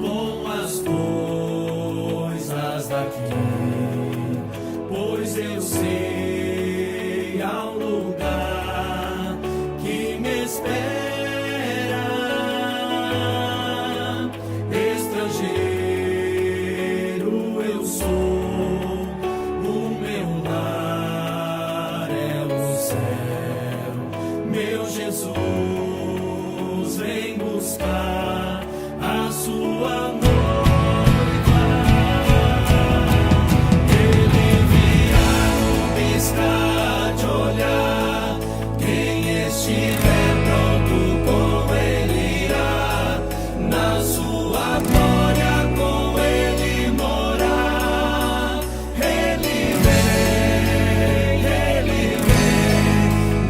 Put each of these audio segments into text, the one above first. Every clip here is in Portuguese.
com as coisas daqui, pois eu sei há um lugar que me espera. Estrangeiro eu sou, o meu lar é o céu. Meu Jesus vem buscar a sua noiva. Ele virá no piscar de olhar. Quem estiver pronto com ele irá. Na sua glória com ele morar. Ele vem,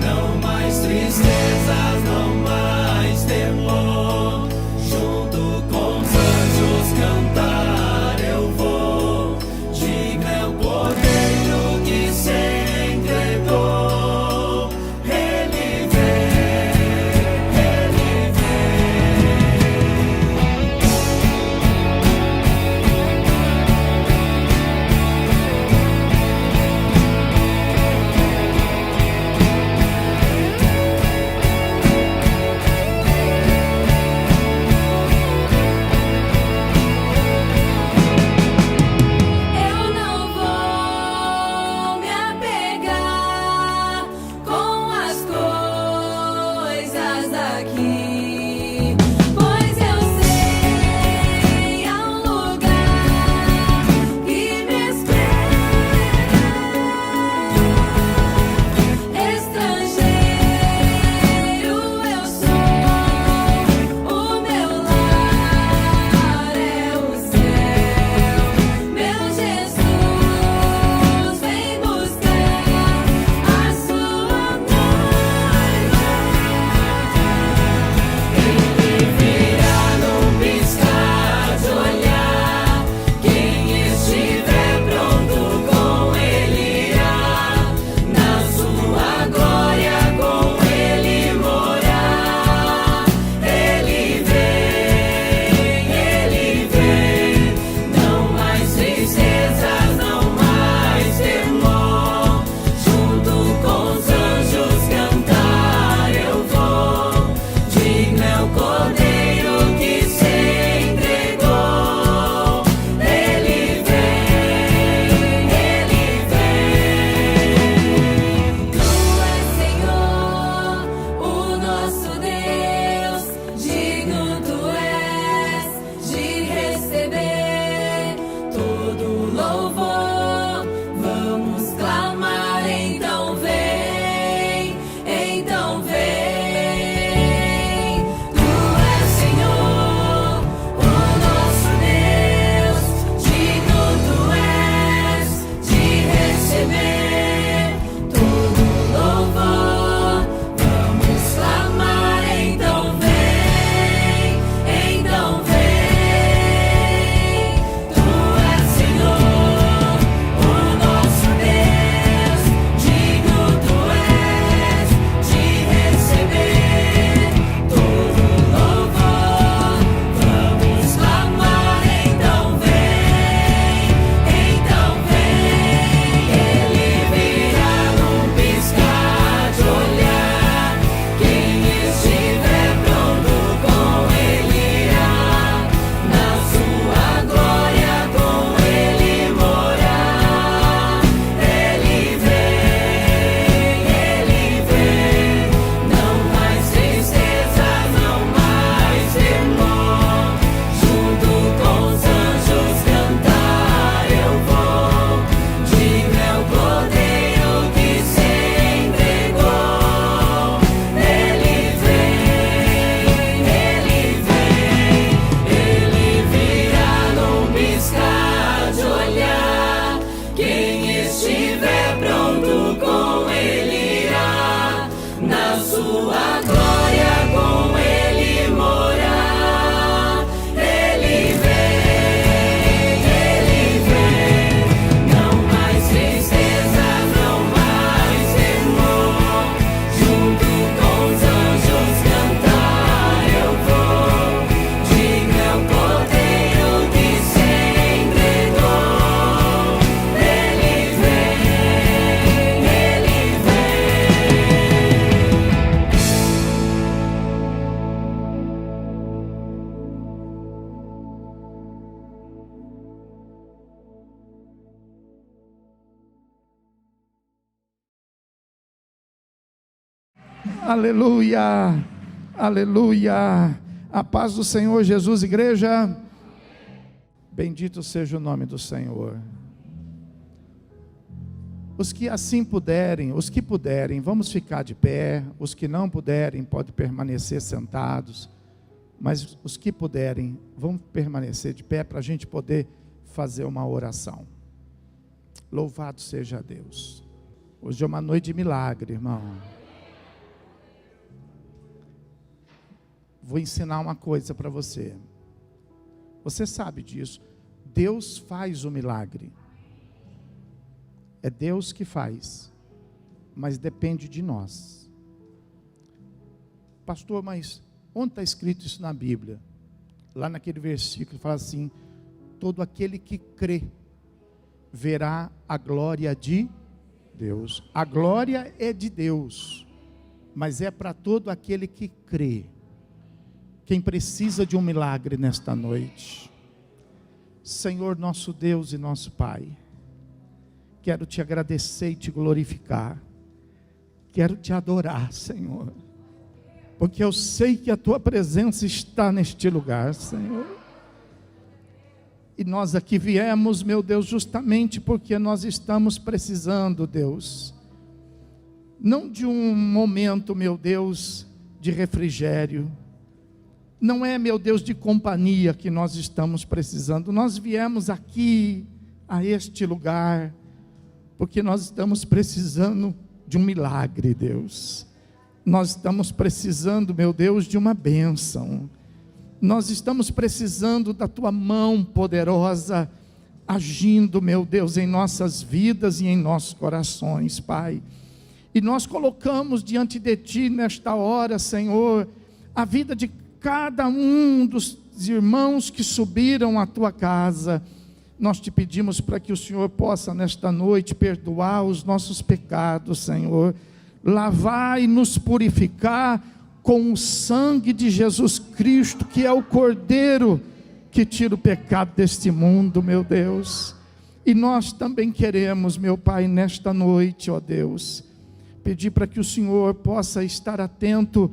não mais tristezas, não mais temor. Junto com os anjos Aleluia, aleluia. A paz do Senhor Jesus, igreja. Bendito seja o nome do Senhor. Os que assim puderem, os que puderem, vamos ficar de pé. Os que não puderem, podem permanecer sentados. Mas os que puderem, vamos permanecer de pé para a gente poder fazer uma oração. Louvado seja Deus. Hoje é uma noite de milagre, irmão. Vou ensinar uma coisa para você. Você sabe disso. Deus faz o milagre. É Deus que faz. Mas depende de nós. Pastor, mas onde está escrito isso na Bíblia? Lá naquele versículo fala assim: todo aquele que crê verá a glória de Deus. A glória é de Deus, mas é para todo aquele que crê. Quem precisa de um milagre nesta noite. Senhor nosso Deus e nosso Pai, quero te agradecer e te glorificar. Quero te adorar, Senhor, porque eu sei que a tua presença está neste lugar, Senhor. E nós aqui viemos, meu Deus, justamente porque nós estamos precisando, Deus, não de um momento, meu Deus, de refrigério. Não é, meu Deus, de companhia que nós estamos precisando. Nós viemos aqui, a este lugar, porque nós estamos precisando de um milagre, Deus. Nós estamos precisando, meu Deus, de uma bênção. Nós estamos precisando da tua mão poderosa, agindo, meu Deus, em nossas vidas e em nossos corações, Pai. E nós colocamos diante de ti, nesta hora, Senhor, a vida de cada um dos irmãos que subiram à tua casa. Nós te pedimos para que o Senhor possa nesta noite perdoar os nossos pecados, Senhor, lavar e nos purificar com o sangue de Jesus Cristo, que é o Cordeiro que tira o pecado deste mundo, meu Deus. E nós também queremos, meu Pai, nesta noite, ó Deus, pedir para que o Senhor possa estar atento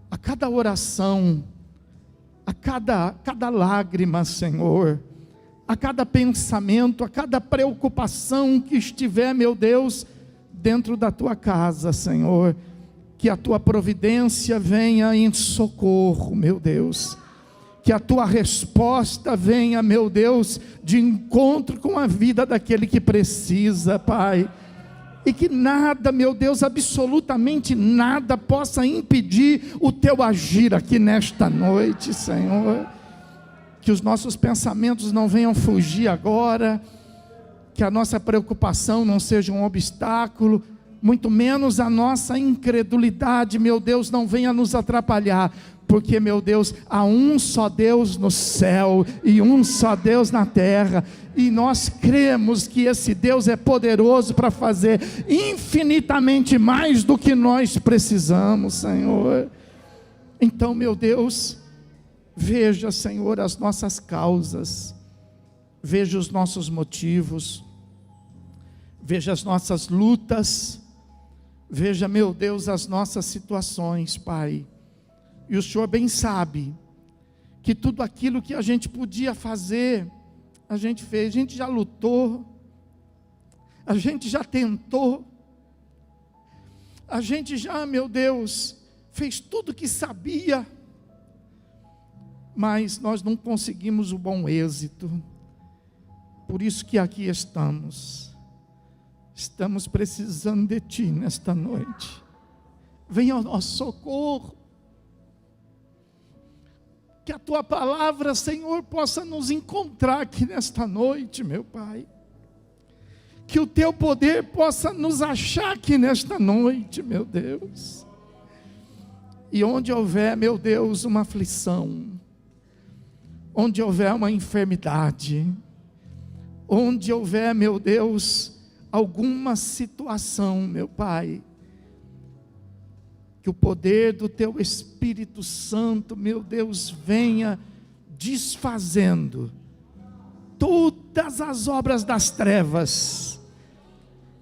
a cada oração, a cada lágrima, Senhor, a cada pensamento, a cada preocupação que estiver, meu Deus, dentro da tua casa, Senhor, que a tua providência venha em socorro, meu Deus, que a tua resposta venha, meu Deus, de encontro com a vida daquele que precisa, Pai. E que nada, meu Deus, absolutamente nada possa impedir o teu agir aqui nesta noite, Senhor. Que os nossos pensamentos não venham fugir agora, que a nossa preocupação não seja um obstáculo, muito menos a nossa incredulidade, meu Deus, não venha nos atrapalhar. Porque, meu Deus, há um só Deus no céu e um só Deus na terra, e nós cremos que esse Deus é poderoso para fazer infinitamente mais do que nós precisamos, Senhor. Então, meu Deus, veja, Senhor, as nossas causas, veja os nossos motivos, veja as nossas lutas, veja, meu Deus, as nossas situações, Pai. E o Senhor bem sabe que tudo aquilo que a gente podia fazer, a gente fez. A gente já lutou, a gente já tentou, a gente já, meu Deus, fez tudo que sabia, mas nós não conseguimos o bom êxito. Por isso que aqui estamos precisando de ti nesta noite. Venha ao nosso socorro. Que a tua palavra, Senhor, possa nos encontrar aqui nesta noite, meu Pai. Que o teu poder possa nos achar aqui nesta noite, meu Deus. E onde houver, meu Deus, uma aflição, onde houver uma enfermidade, onde houver, meu Deus, alguma situação, meu Pai, que o poder do teu Espírito Santo, meu Deus, venha desfazendo todas as obras das trevas,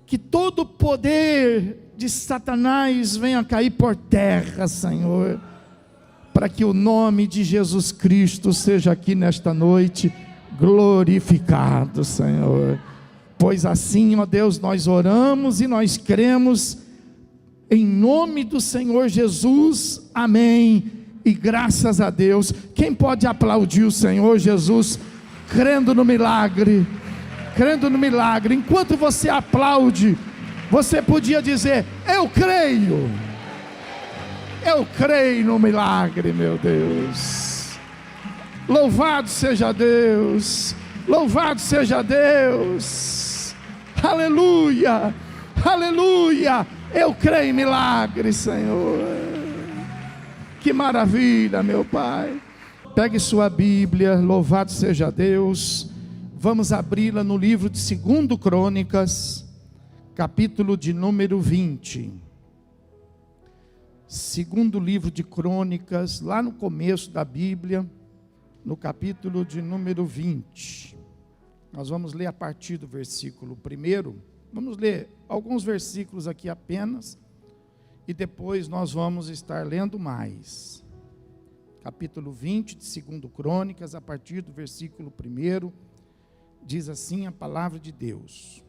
Que todo poder de Satanás venha cair por terra, Senhor, para que o nome de Jesus Cristo seja aqui nesta noite glorificado, Senhor. Pois assim, ó Deus, nós oramos e nós cremos em nome do Senhor Jesus, amém, e graças a Deus. Quem pode aplaudir o Senhor Jesus, crendo no milagre? Crendo no milagre. Enquanto você aplaude, você podia dizer: eu creio no milagre, meu Deus. Louvado seja Deus, louvado seja Deus, aleluia, aleluia. Eu creio em milagre, Senhor. Que maravilha, meu Pai. Pegue sua Bíblia, louvado seja Deus. Vamos abri-la no livro de 2 Crônicas, capítulo de número 20. Segundo livro de Crônicas, lá no começo da Bíblia, no capítulo de número 20. Nós vamos ler a partir do versículo 1. Vamos ler alguns versículos aqui apenas, e depois nós vamos estar lendo mais. Capítulo 20 de 2 Crônicas, a partir do versículo 1, diz assim a palavra de Deus: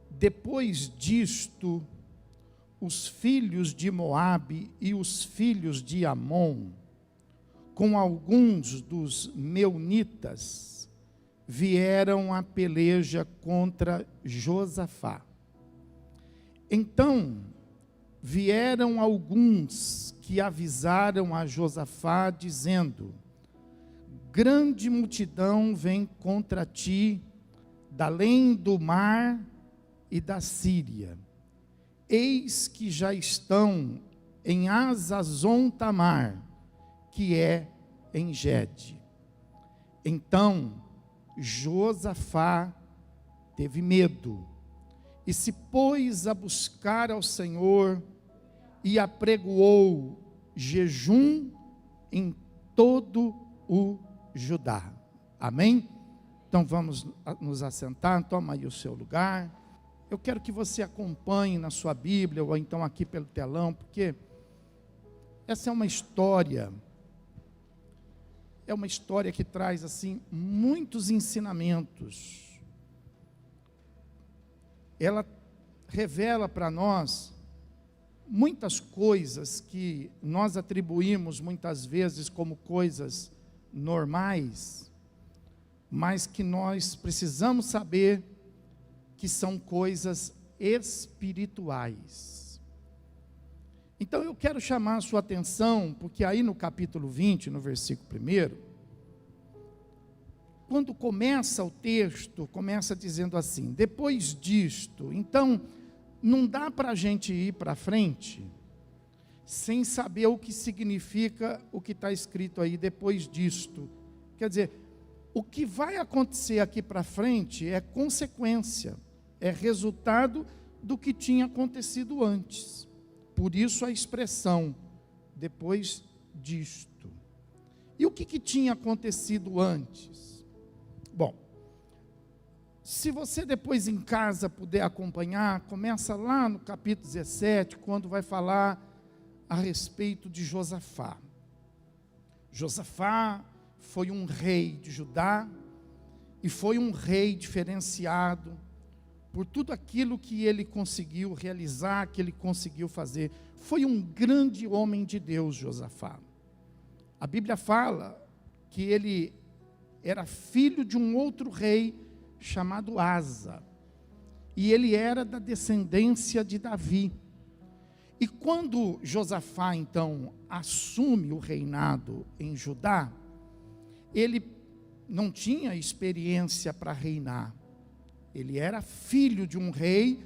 depois disto, os filhos de Moabe e os filhos de Amon, com alguns dos meunitas, vieram à peleja contra Josafá. Então vieram alguns que avisaram a Josafá, dizendo: grande multidão vem contra ti, da além do mar e da Síria. Eis que já estão em Hazazon Tamar, que é em Gede. Então Josafá teve medo e se pôs a buscar ao Senhor e apregoou jejum em todo o Judá. Amém? Então vamos nos assentar. Toma aí o seu lugar. Eu quero que você acompanhe na sua Bíblia, ou então aqui pelo telão, porque essa é uma história que traz assim muitos ensinamentos. Ela revela para nós muitas coisas que nós atribuímos muitas vezes como coisas normais, mas que nós precisamos saber que são coisas espirituais. Então eu quero chamar a sua atenção, porque aí no capítulo 20, no versículo 1, quando começa o texto, começa dizendo assim: depois disto. Então não dá para a gente ir para frente sem saber o que significa o que está escrito aí, depois disto. Quer dizer, o que vai acontecer aqui para frente é consequência, é resultado do que tinha acontecido antes. Por isso a expressão, depois disto. E o que tinha acontecido antes? Bom, se você depois em casa puder acompanhar, começa lá no capítulo 17, quando vai falar a respeito de Josafá. Josafá foi um rei de Judá, e foi um rei diferenciado, por tudo aquilo que ele conseguiu realizar, que ele conseguiu fazer. Foi um grande homem de Deus, Josafá. A Bíblia fala que ele era filho de um outro rei chamado Asa, e ele era da descendência de Davi. E quando Josafá então assume o reinado em Judá, ele não tinha experiência para reinar. Ele era filho de um rei,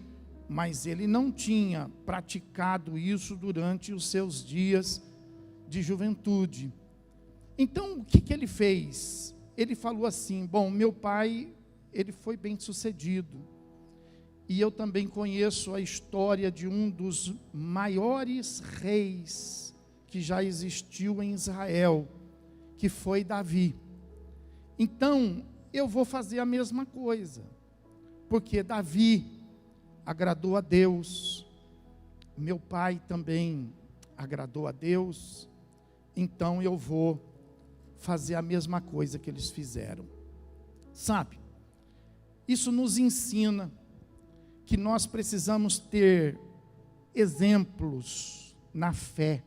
mas ele não tinha praticado isso durante os seus dias de juventude. Então, o que ele fez? Ele falou assim: bom, meu pai, ele foi bem sucedido, e eu também conheço a história de um dos maiores reis que já existiu em Israel, que foi Davi. Então, eu vou fazer a mesma coisa, porque Davi agradou a Deus, meu pai também agradou a Deus, então eu vou fazer a mesma coisa que eles fizeram. Sabe, isso nos ensina que nós precisamos ter exemplos na fé.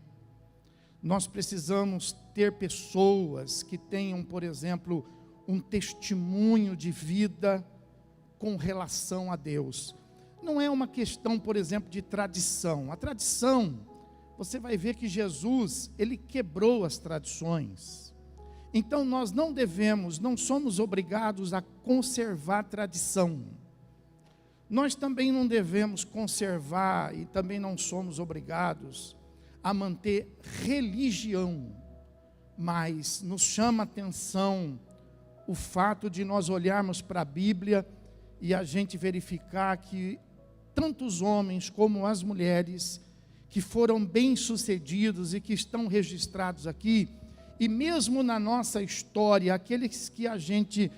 Nós precisamos ter pessoas que tenham, por exemplo, um testemunho de vida com relação a Deus. Não é uma questão, por exemplo, de tradição. A tradição, você vai ver que Jesus, ele quebrou as tradições. Então nós não somos obrigados a conservar tradição. Nós também não devemos conservar e também não somos obrigados a manter religião. Mas nos chama a atenção o fato de nós olharmos para a Bíblia e a gente verificar que tanto os homens como as mulheres que foram bem-sucedidos e que estão registrados aqui, e mesmo na nossa história, aqueles que a gente,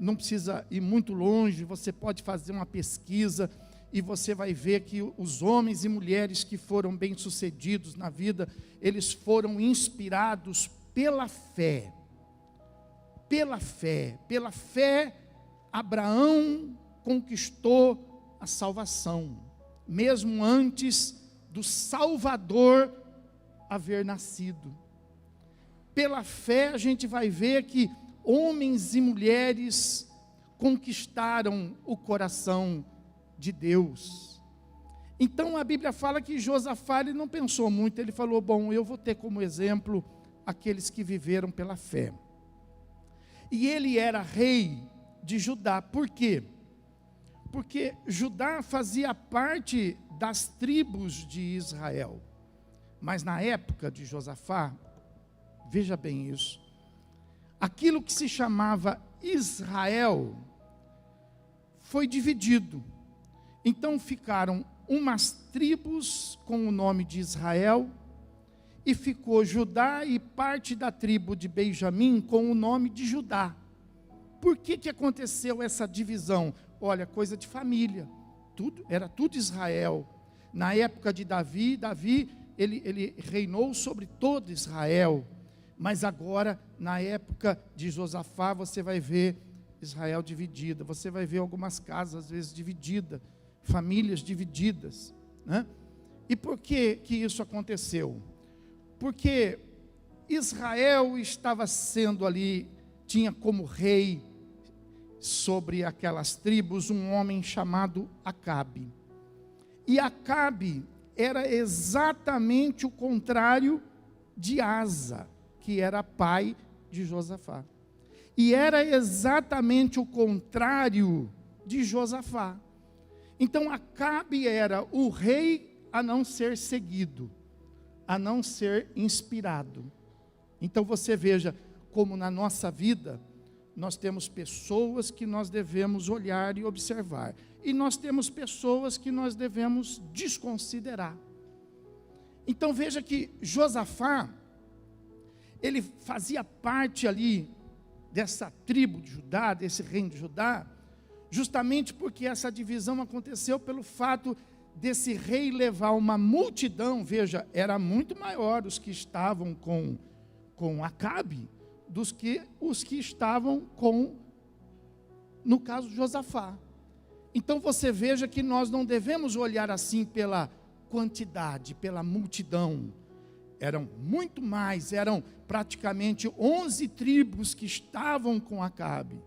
não precisa ir muito longe, você pode fazer uma pesquisa e você vai ver que os homens e mulheres que foram bem-sucedidos na vida, eles foram inspirados pela fé. Pela fé. Pela fé, Abraão conquistou a salvação, mesmo antes do Salvador haver nascido. Pela fé a gente vai ver que homens e mulheres conquistaram o coração de Deus. Então a Bíblia fala que Josafá, ele não pensou muito, ele falou, bom, eu vou ter como exemplo aqueles que viveram pela fé. E ele era rei de Judá. Por quê? Porque Judá fazia parte das tribos de Israel. Mas na época de Josafá, veja bem isso, aquilo que se chamava Israel foi dividido. Então ficaram umas tribos com o nome de Israel, e ficou Judá e parte da tribo de Benjamim com o nome de Judá. Por que aconteceu essa divisão? Olha, coisa de família, era tudo Israel. Na época de Davi, ele reinou sobre todo Israel, mas agora, na época de Josafá, você vai ver Israel dividida, você vai ver algumas casas, às vezes, divididas, famílias divididas, né? E por que isso aconteceu? Porque Israel estava sendo ali, tinha como rei sobre aquelas tribos um homem chamado Acabe. E Acabe era exatamente o contrário de Asa, que era pai de Josafá. E era exatamente o contrário de Josafá. Então Acabe era o rei a não ser seguido, a não ser inspirado. Então você veja como na nossa vida nós temos pessoas que nós devemos olhar e observar, e nós temos pessoas que nós devemos desconsiderar. Então veja que Josafá, ele fazia parte ali dessa tribo de Judá, desse reino de Judá, justamente porque essa divisão aconteceu pelo fato desse rei levar uma multidão. Veja, era muito maior os que estavam com Acabe dos que os que estavam no caso de Josafá. Então você veja que nós não devemos olhar assim pela quantidade, pela multidão. Eram muito mais, eram praticamente 11 tribos que estavam com Acabe,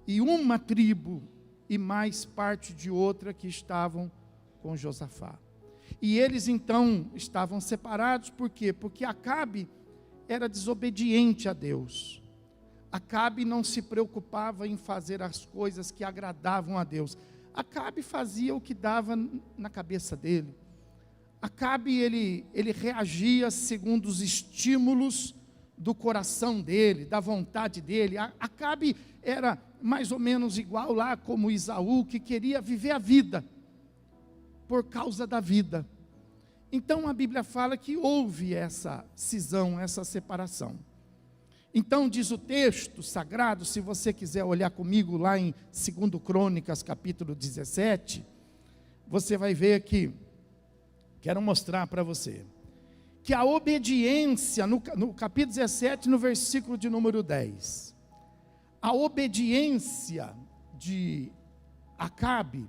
e uma tribo e mais parte de outra que estavam com Josafá. E eles então estavam separados. Por quê? Porque Acabe era desobediente a Deus. Acabe não se preocupava em fazer as coisas que agradavam a Deus. Acabe fazia o que dava na cabeça dele. Acabe, ele reagia segundo os estímulos do coração dele, da vontade dele. Acabe era mais ou menos igual lá como Isaú, que queria viver a vida por causa da vida. Então a Bíblia fala que houve essa cisão, essa separação. Então diz o texto sagrado, se você quiser olhar comigo lá em 2 Crônicas, capítulo 17, você vai ver que, quero mostrar para você, que a obediência, no capítulo 17, no versículo de número 10, a obediência de Acabe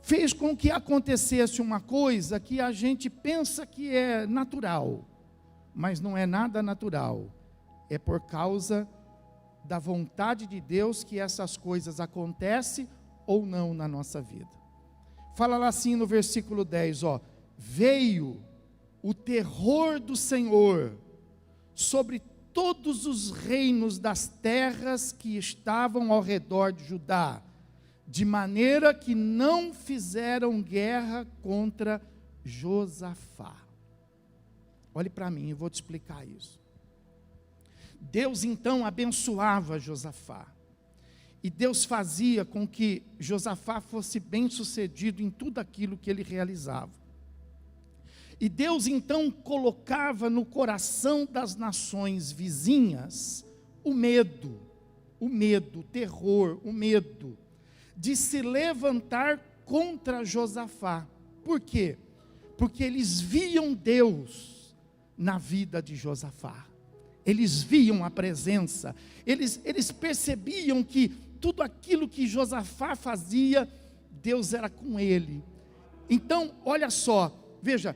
fez com que acontecesse uma coisa que a gente pensa que é natural, mas não é nada natural. É por causa da vontade de Deus que essas coisas acontecem ou não na nossa vida. Fala lá assim no versículo 10, veio o terror do Senhor sobre todos os reinos das terras que estavam ao redor de Judá, de maneira que não fizeram guerra contra Josafá. Olhe para mim, eu vou te explicar isso. Deus então abençoava Josafá, e Deus fazia com que Josafá fosse bem sucedido em tudo aquilo que ele realizava. E Deus então colocava no coração das nações vizinhas o medo, o terror, o medo de se levantar contra Josafá. Por quê? Porque eles viam Deus na vida de Josafá. Eles viam a presença, eles percebiam que tudo aquilo que Josafá fazia, Deus era com ele. Então, olha só, veja,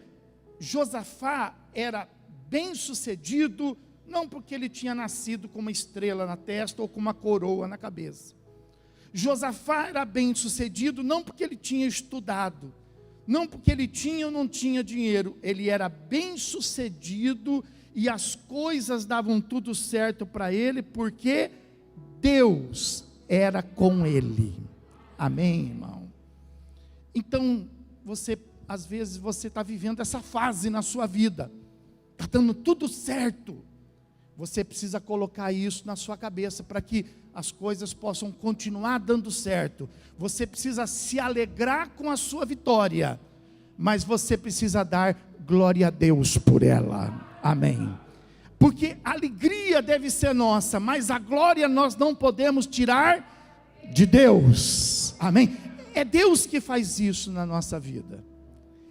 Josafá era bem sucedido, não porque ele tinha nascido com uma estrela na testa ou com uma coroa na cabeça. Josafá era bem sucedido, não porque ele tinha estudado, não porque ele tinha ou não tinha dinheiro, ele era bem sucedido e as coisas davam tudo certo para ele, porque Deus era com ele. Amém, irmão? Então, às vezes você está vivendo essa fase na sua vida, está dando tudo certo, você precisa colocar isso na sua cabeça, para que as coisas possam continuar dando certo. Você precisa se alegrar com a sua vitória, mas você precisa dar glória a Deus por ela. Amém. Porque a alegria deve ser nossa, mas a glória nós não podemos tirar de Deus. Amém. É Deus que faz isso na nossa vida.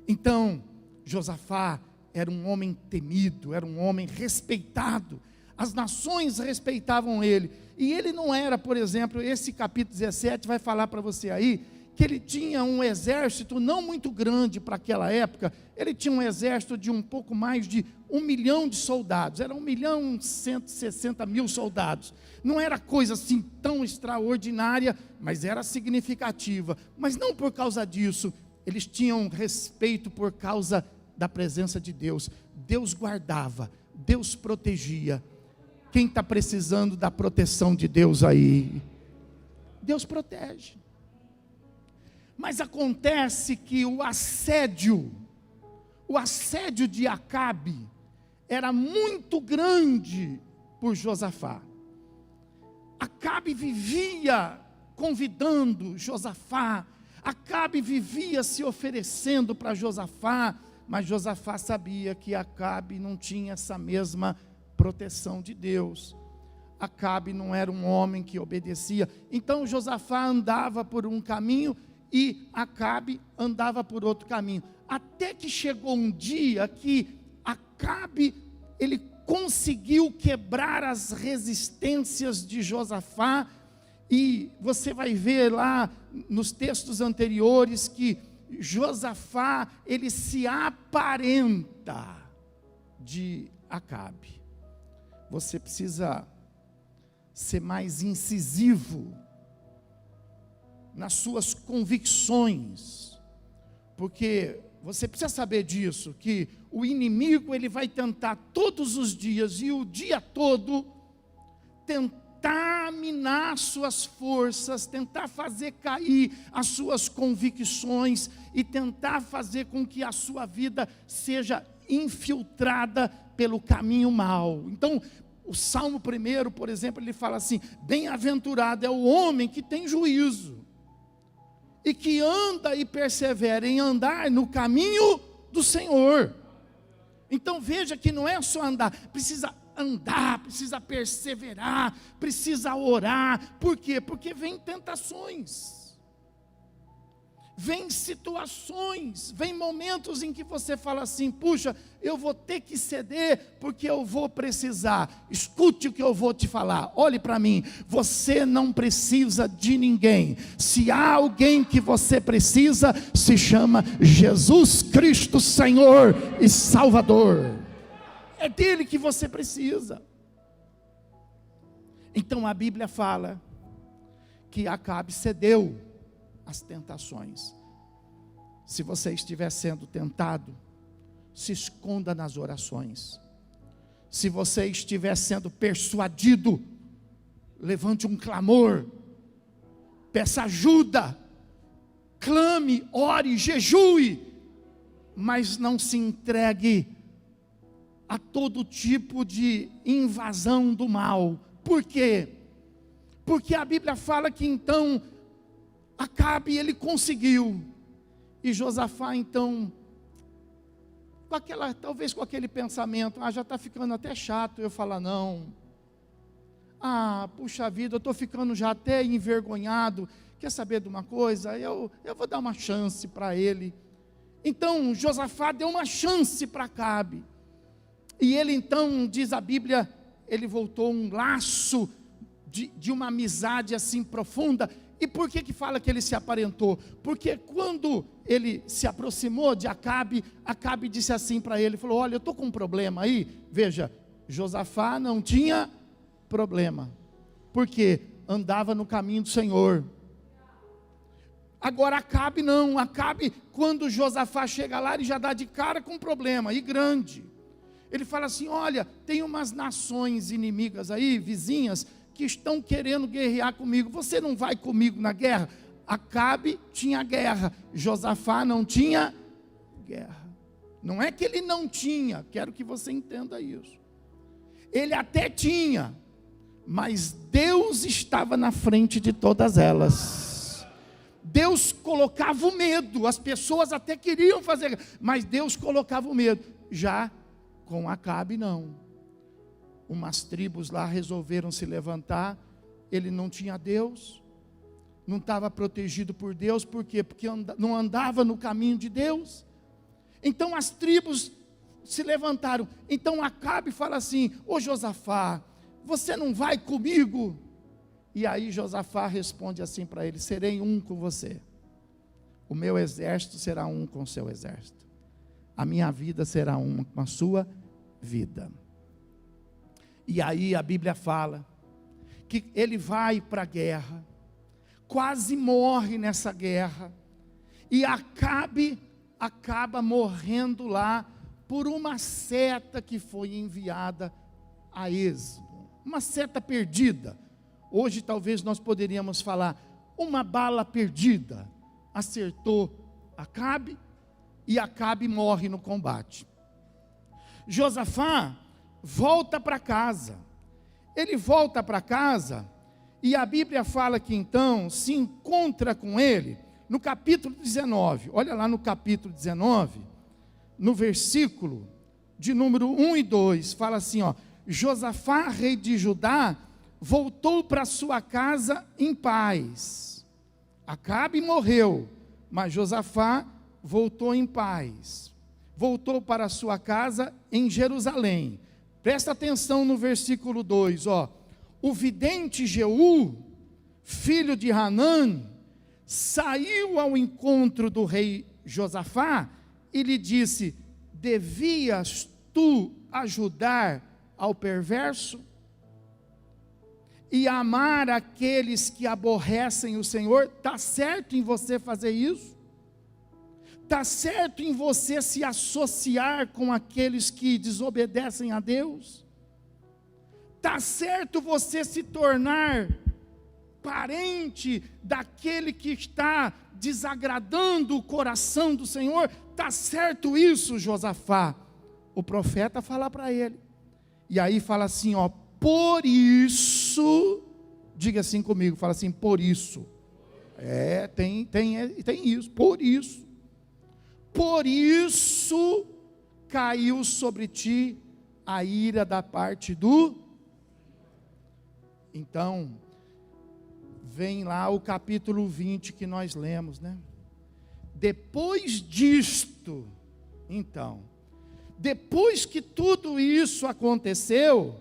Então, Josafá era um homem temido, era um homem respeitado. As nações respeitavam ele. E ele não era, por exemplo, esse capítulo 17 vai falar para você aí, que ele tinha um exército não muito grande para aquela época. Ele tinha um exército de um pouco mais de 1 milhão de soldados, era 1.160.000 soldados, não era coisa assim tão extraordinária, mas era significativa, mas não por causa disso, eles tinham respeito por causa da presença de Deus. Deus guardava, Deus protegia. Quem está precisando da proteção de Deus aí? Deus protege. Mas acontece que o assédio de Acabe era muito grande por Josafá. Acabe vivia convidando Josafá, Acabe vivia se oferecendo para Josafá, mas Josafá sabia que Acabe não tinha essa mesma proteção de Deus. Acabe não era um homem que obedecia. Então Josafá andava por um caminho e Acabe andava por outro caminho. Até que chegou um dia que Acabe, ele conseguiu quebrar as resistências de Josafá. E você vai ver lá nos textos anteriores que Josafá, ele se aparenta de Acabe. Você precisa ser mais incisivo nas suas convicções, porque você precisa saber disso, que o inimigo ele vai tentar todos os dias e o dia todo tentar minar suas forças, tentar fazer cair as suas convicções e tentar fazer com que a sua vida seja infiltrada pelo caminho mau. Então, o Salmo 1, por exemplo, ele fala assim: bem-aventurado é o homem que tem juízo e que anda e persevera em andar no caminho do Senhor. Então veja que não é só andar, precisa andar, precisa perseverar, precisa orar. Por quê? Porque vem tentações. Vem situações, vem momentos em que você fala assim: puxa, eu vou ter que ceder porque eu vou precisar. Escute o que eu vou te falar, olhe para mim, você não precisa de ninguém. Se há alguém que você precisa, se chama Jesus Cristo, Senhor e Salvador. É dele que você precisa. Então a Bíblia fala que Acabe cedeu as tentações. Se você estiver sendo tentado, se esconda nas orações. Se você estiver sendo persuadido, levante um clamor, peça ajuda, clame, ore, jejue, mas não se entregue a todo tipo de invasão do mal. Por quê? Porque a Bíblia fala que então Acabe, ele conseguiu, e Josafá então, talvez com aquele pensamento: já está ficando até chato eu falar não, puxa vida, eu estou ficando já até envergonhado, quer saber de uma coisa, eu vou dar uma chance para ele. Então Josafá deu uma chance para Acabe, e ele então, diz a Bíblia, ele voltou um laço de uma amizade assim profunda. E por que fala que ele se aparentou? Porque quando ele se aproximou de Acabe, Acabe disse assim para ele, falou: olha, eu estou com um problema aí. Veja, Josafá não tinha problema, porque andava no caminho do Senhor. Agora Acabe não, Acabe, quando Josafá chega lá, ele já dá de cara com um problema, e grande. Ele fala assim: olha, tem umas nações inimigas aí, vizinhas, que estão querendo guerrear comigo, você não vai comigo na guerra? Acabe tinha guerra, Josafá não tinha guerra. Não é que ele não tinha, quero que você entenda isso. Ele até tinha, mas Deus estava na frente de todas elas. Deus colocava o medo, as pessoas até queriam fazer, mas Deus colocava o medo. Já com Acabe não. Umas tribos lá resolveram se levantar, ele não tinha Deus, não estava protegido por Deus. Por quê? Porque não andava no caminho de Deus. Então as tribos se levantaram. Então Acabe fala assim: ô Josafá, você não vai comigo? E aí Josafá responde assim para ele: serei um com você, o meu exército será um com o seu exército, a minha vida será uma com a sua vida. E aí a Bíblia fala que ele vai para a guerra, quase morre nessa guerra, e Acabe acaba morrendo lá por uma seta que foi enviada a esmo, uma seta perdida. Hoje talvez nós poderíamos falar, uma bala perdida, acertou Acabe, e Acabe morre no combate. Josafá volta para casa, ele volta para casa, e a Bíblia fala que então se encontra com ele, no capítulo 19, olha lá no capítulo 19, no versículo de número 1 e 2, fala assim, Josafá, rei de Judá, voltou para sua casa em paz. Acabe morreu, mas Josafá voltou em paz, voltou para sua casa em Jerusalém. Presta atenção no versículo 2, o vidente Jeú, filho de Hanã, saiu ao encontro do rei Josafá e lhe disse: devias tu ajudar ao perverso e amar aqueles que aborrecem o Senhor? Está certo em você fazer isso? Está certo em você se associar com aqueles que desobedecem a Deus? Está certo você se tornar parente daquele que está desagradando o coração do Senhor? Está certo isso, Josafá? O profeta fala para ele, e aí fala assim, por isso, diga assim comigo, fala assim, por isso, tem isso, por isso caiu sobre ti a ira da parte do... Então, vem lá o capítulo 20 que nós lemos, né? Depois disto, então, depois que tudo isso aconteceu,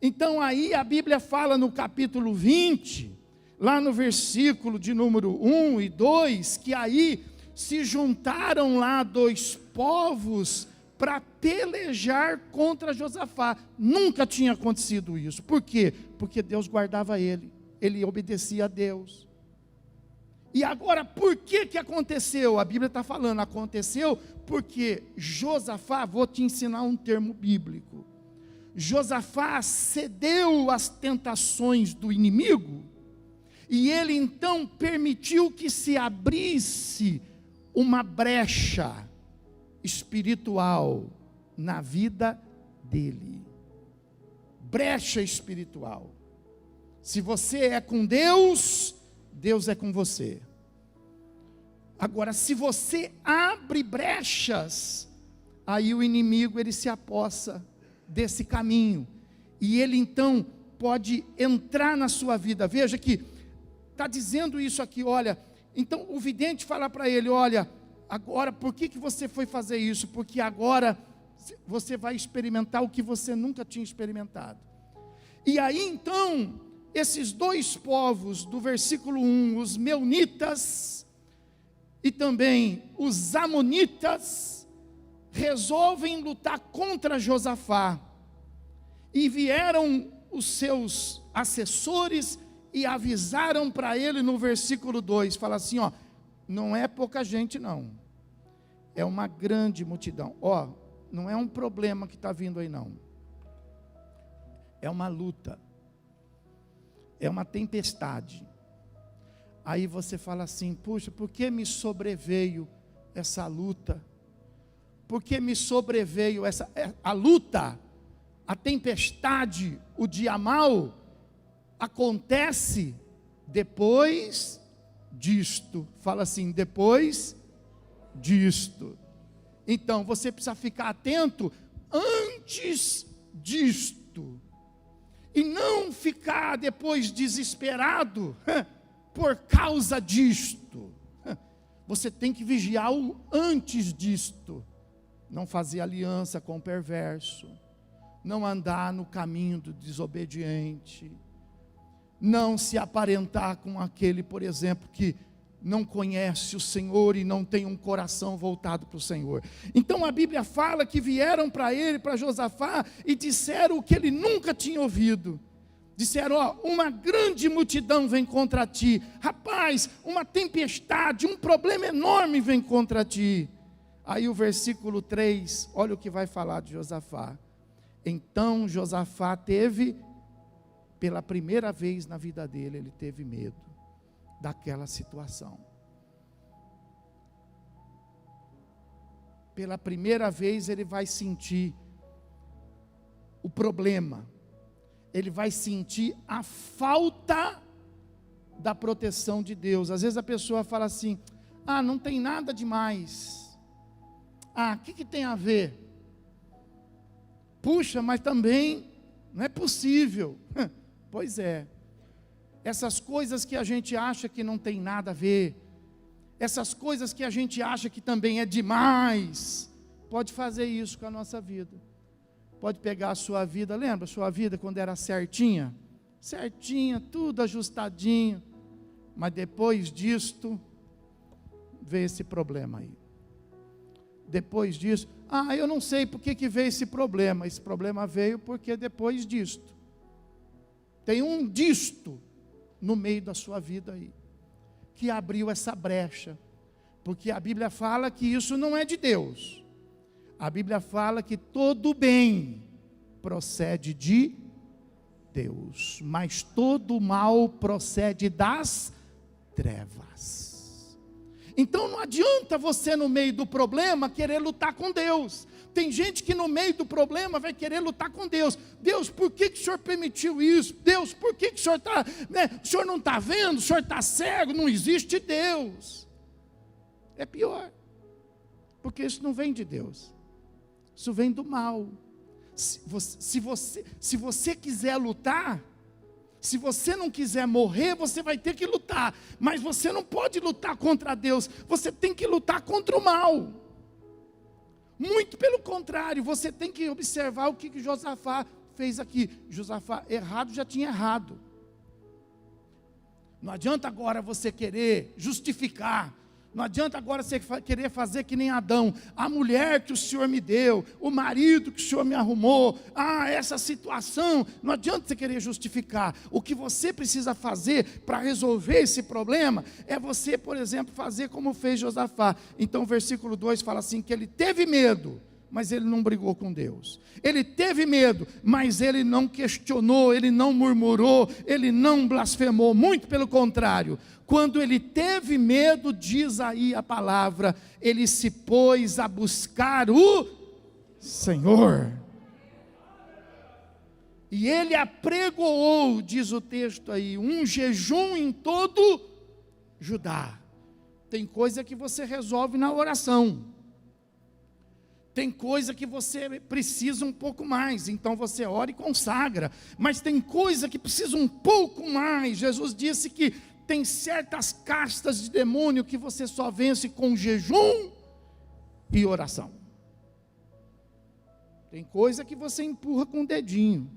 então aí a Bíblia fala no capítulo 20, lá no versículo de número 1 e 2, que aí se juntaram lá dois povos para pelejar contra Josafá. Nunca tinha acontecido isso. Por quê? Porque Deus guardava ele obedecia a Deus. E agora, por que aconteceu? A Bíblia está falando, aconteceu porque Josafá, vou te ensinar um termo bíblico. Josafá cedeu às tentações do inimigo, e ele então permitiu que se abrisse uma brecha espiritual na vida dele. Brecha espiritual. Se você é com Deus, Deus é com você. Agora, se você abre brechas, aí o inimigo ele se apossa desse caminho, e ele então pode entrar na sua vida. Veja que está dizendo isso aqui, olha, então o vidente fala para ele, olha, agora por que você foi fazer isso? Porque agora você vai experimentar o que você nunca tinha experimentado. E aí então, esses dois povos do versículo 1, os meunitas e também os amonitas, resolvem lutar contra Josafá. E vieram os seus assessores e avisaram para ele no versículo 2, fala assim, ó, não é pouca gente não, é uma grande multidão, ó, não é um problema que está vindo aí não, é uma luta, é uma tempestade. Aí você fala assim, puxa, por que me sobreveio essa luta? Por que me sobreveio a luta, a tempestade, o dia mau? Acontece depois disto. Fala assim, depois disto. Então você precisa ficar atento antes disto, e não ficar depois desesperado por causa disto. Você tem que vigiar o antes disto. Não fazer aliança com o perverso, não andar no caminho do desobediente, não se aparentar com aquele, por exemplo, que não conhece o Senhor e não tem um coração voltado para o Senhor. Então a Bíblia fala que vieram para ele, para Josafá, e disseram o que ele nunca tinha ouvido. Disseram, ó, uma grande multidão vem contra ti. Rapaz, uma tempestade, um problema enorme vem contra ti. Aí o versículo 3, olha o que vai falar de Josafá. Então Josafá teve, pela primeira vez na vida dele, ele teve medo daquela situação. Pela primeira vez ele vai sentir o problema, ele vai sentir a falta da proteção de Deus. Às vezes a pessoa fala assim, ah, não tem nada demais. Ah, o que tem a ver? Puxa, mas também não é possível. Pois é. Essas coisas que a gente acha que não tem nada a ver, essas coisas que a gente acha que também é demais, pode fazer isso com a nossa vida. Pode pegar a sua vida, lembra a sua vida quando era certinha? Certinha, tudo ajustadinho. Mas depois disto, veio esse problema aí. Depois disso, ah, eu não sei por que veio esse problema. Esse problema veio porque depois disto. Tem um disto no meio da sua vida aí, que abriu essa brecha. Porque a Bíblia fala que isso não é de Deus. A Bíblia fala que todo bem procede de Deus, mas todo mal procede das trevas. Então não adianta você no meio do problema querer lutar com Deus. Tem gente que no meio do problema vai querer lutar com Deus. Deus, por que o Senhor permitiu isso? Deus, por que o Senhor está, né? O Senhor não está vendo? O Senhor está cego? Não existe Deus. É pior, porque isso não vem de Deus. Isso vem do mal. Se você quiser lutar, se você não quiser morrer, você vai ter que lutar. Mas você não pode lutar contra Deus. Você tem que lutar contra o mal. Muito pelo contrário, você tem que observar o que Josafá fez aqui. Josafá, errado, já tinha errado. Não adianta agora você querer justificar. Não adianta agora você querer fazer que nem Adão. A mulher que o Senhor me deu, o marido que o Senhor me arrumou, essa situação. Não adianta você querer justificar. O que você precisa fazer para resolver esse problema é você, por exemplo, fazer como fez Josafá. Então o versículo 2 fala assim, que ele teve medo, mas ele não brigou com Deus. Ele teve medo, mas ele não questionou, ele não murmurou, ele não blasfemou. Muito pelo contrário. Quando ele teve medo, diz aí a palavra, ele se pôs a buscar o Senhor. E ele apregoou, diz o texto aí, um jejum em todo Judá. Tem coisa que você resolve na oração. Tem coisa que você precisa um pouco mais, então você ora e consagra. Mas tem coisa que precisa um pouco mais. Jesus disse que tem certas castas de demônio que você só vence com jejum e oração. Tem coisa que você empurra com o dedinho.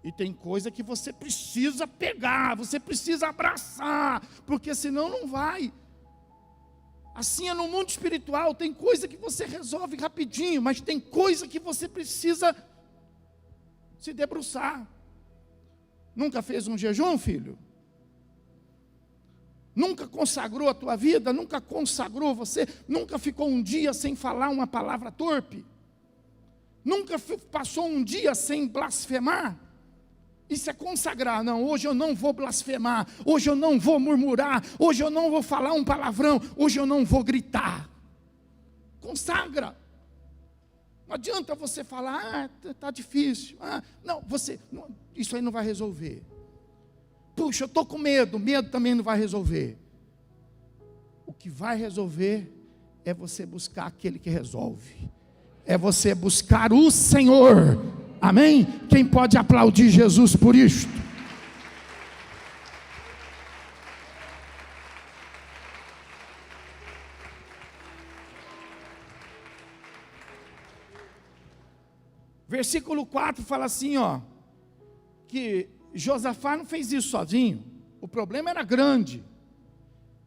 E tem coisa que você precisa pegar, você precisa abraçar, porque senão não vai. Assim é no mundo espiritual, tem coisa que você resolve rapidinho, mas tem coisa que você precisa se debruçar. Nunca fez um jejum, filho? Nunca consagrou a tua vida? Nunca consagrou você? Nunca ficou um dia sem falar uma palavra torpe? Nunca passou um dia sem blasfemar? Isso é consagrar. Não, hoje eu não vou blasfemar, hoje eu não vou murmurar, hoje eu não vou falar um palavrão, hoje eu não vou gritar. Consagra. Não adianta você falar, está difícil. Não, isso aí não vai resolver. Puxa, eu estou com medo, medo também não vai resolver. O que vai resolver é você buscar aquele que resolve. É você buscar o Senhor. Amém? Quem pode aplaudir Jesus por isto? Versículo 4 fala assim, que Josafá não fez isso sozinho. O problema era grande.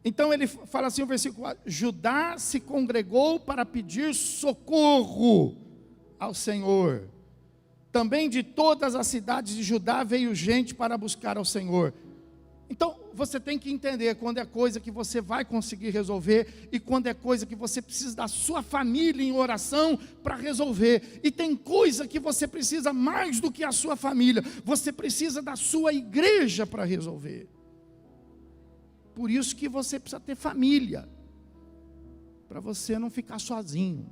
Então ele fala assim, o versículo 4, Judá se congregou para pedir socorro ao Senhor. Também de todas as cidades de Judá veio gente para buscar ao Senhor. Então, você tem que entender quando é coisa que você vai conseguir resolver e quando é coisa que você precisa da sua família em oração para resolver. E tem coisa que você precisa mais do que a sua família, você precisa da sua igreja para resolver. Por isso que você precisa ter família, para você não ficar sozinho.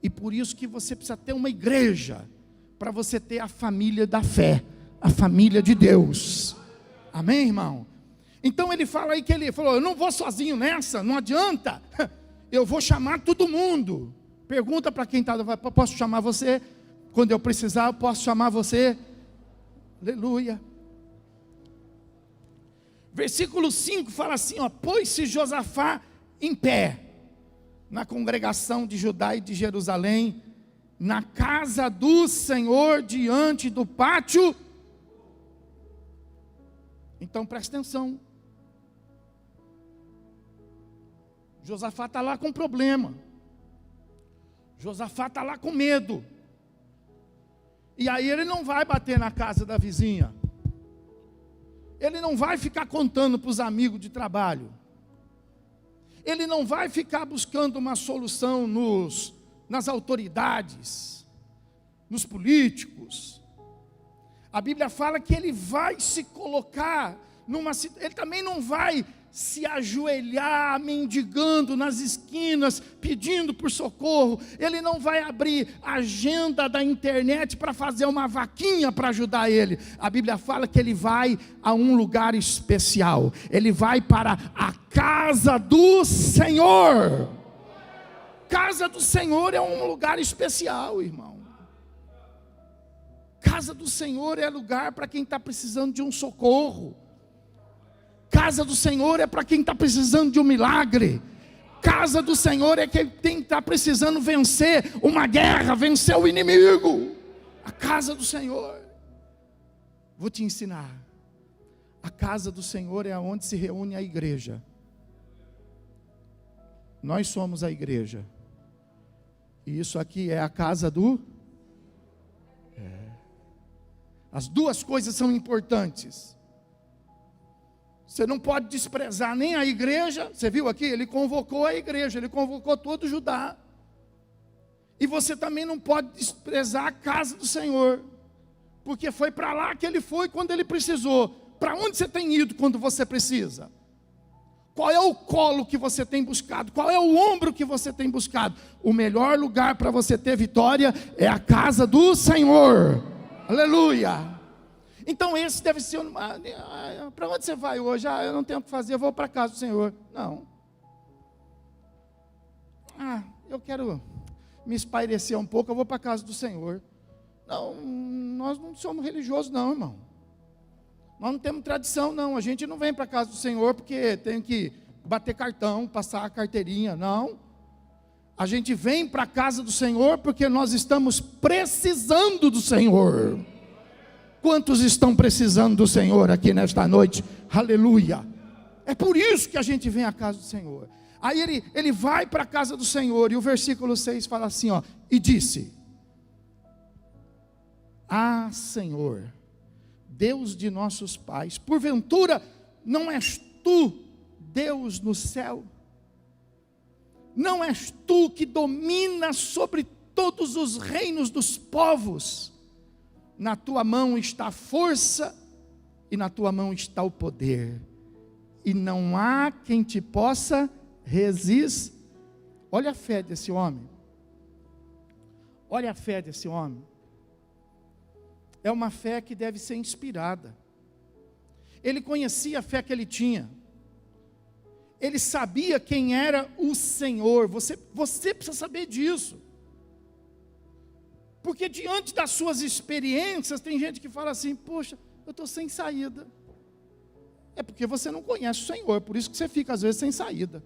E por isso que você precisa ter uma igreja, para você ter a família da fé, a família de Deus. Amém, irmão? Então ele fala aí que ele falou, eu não vou sozinho nessa, não adianta, eu vou chamar todo mundo. Pergunta para quem está, posso chamar você? Quando eu precisar, eu posso chamar você? Aleluia. Versículo 5 fala assim, pôs-se Josafá em pé, na congregação de Judá e de Jerusalém, na casa do Senhor, diante do pátio. Então presta atenção. Josafá está lá com problema. Josafá está lá com medo. E aí ele não vai bater na casa da vizinha. Ele não vai ficar contando para os amigos de trabalho. Ele não vai ficar buscando uma solução nas autoridades, nos políticos. A Bíblia fala que ele vai se colocar ele também não vai se ajoelhar mendigando nas esquinas, pedindo por socorro. Ele não vai abrir a agenda da internet para fazer uma vaquinha para ajudar ele. A Bíblia fala que ele vai a um lugar especial. Ele vai para a casa do Senhor. casa do Senhor é um lugar especial, irmão. Casa do Senhor é lugar para quem está precisando de um socorro. Casa do Senhor é para quem está precisando de um milagre. Casa do Senhor é quem está precisando vencer uma guerra, vencer o inimigo. A casa do Senhor. Vou te ensinar. A casa do Senhor é onde se reúne a igreja. Nós somos a igreja. E isso aqui é a casa do... As duas coisas são importantes. Você não pode desprezar nem a igreja. Você viu aqui? Ele convocou a igreja. Ele convocou todo Judá. E você também não pode desprezar a casa do Senhor. Porque foi para lá que ele foi quando ele precisou. Para onde você tem ido quando você precisa? Qual é o colo que você tem buscado? Qual é o ombro que você tem buscado? O melhor lugar para você ter vitória é a casa do Senhor. Aleluia. Então esse deve ser... Para onde você vai hoje? Eu não tenho o que fazer, eu vou para a casa do Senhor. Não. Eu quero me espairecer um pouco, eu vou para a casa do Senhor. Não, nós não somos religiosos não, irmão. Nós não temos tradição não, a gente não vem para a casa do Senhor porque tem que bater cartão, passar a carteirinha, não. A gente vem para a casa do Senhor porque nós estamos precisando do Senhor. Quantos estão precisando do Senhor aqui nesta noite? Aleluia. É por isso que a gente vem à casa do Senhor. Aí ele vai para a casa do Senhor, e o versículo 6 fala assim, ó, e disse: Senhor, Deus de nossos pais, porventura não és tu Deus no céu? Não és tu que dominas sobre todos os reinos dos povos? Na tua mão está a força, e na tua mão está o poder, e não há quem te possa resistir. Olha a fé desse homem. Olha a fé desse homem. É uma fé que deve ser inspirada. Ele conhecia a fé que ele tinha. Ele sabia quem era o Senhor. Você precisa saber disso. Porque diante das suas experiências, tem gente que fala assim, poxa, eu estou sem saída. É porque você não conhece o Senhor, por isso que você fica às vezes sem saída.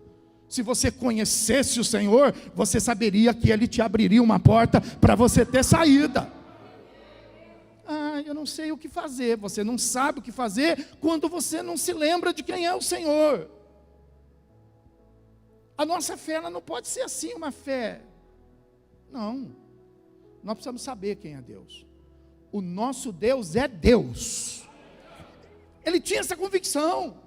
Se você conhecesse o Senhor, você saberia que Ele te abriria uma porta para você ter saída. Eu não sei o que fazer. Você não sabe o que fazer quando você não se lembra de quem é o Senhor. A nossa fé, ela não pode ser assim, uma fé. Não. Nós precisamos saber quem é Deus. O nosso Deus é Deus. Ele tinha essa convicção.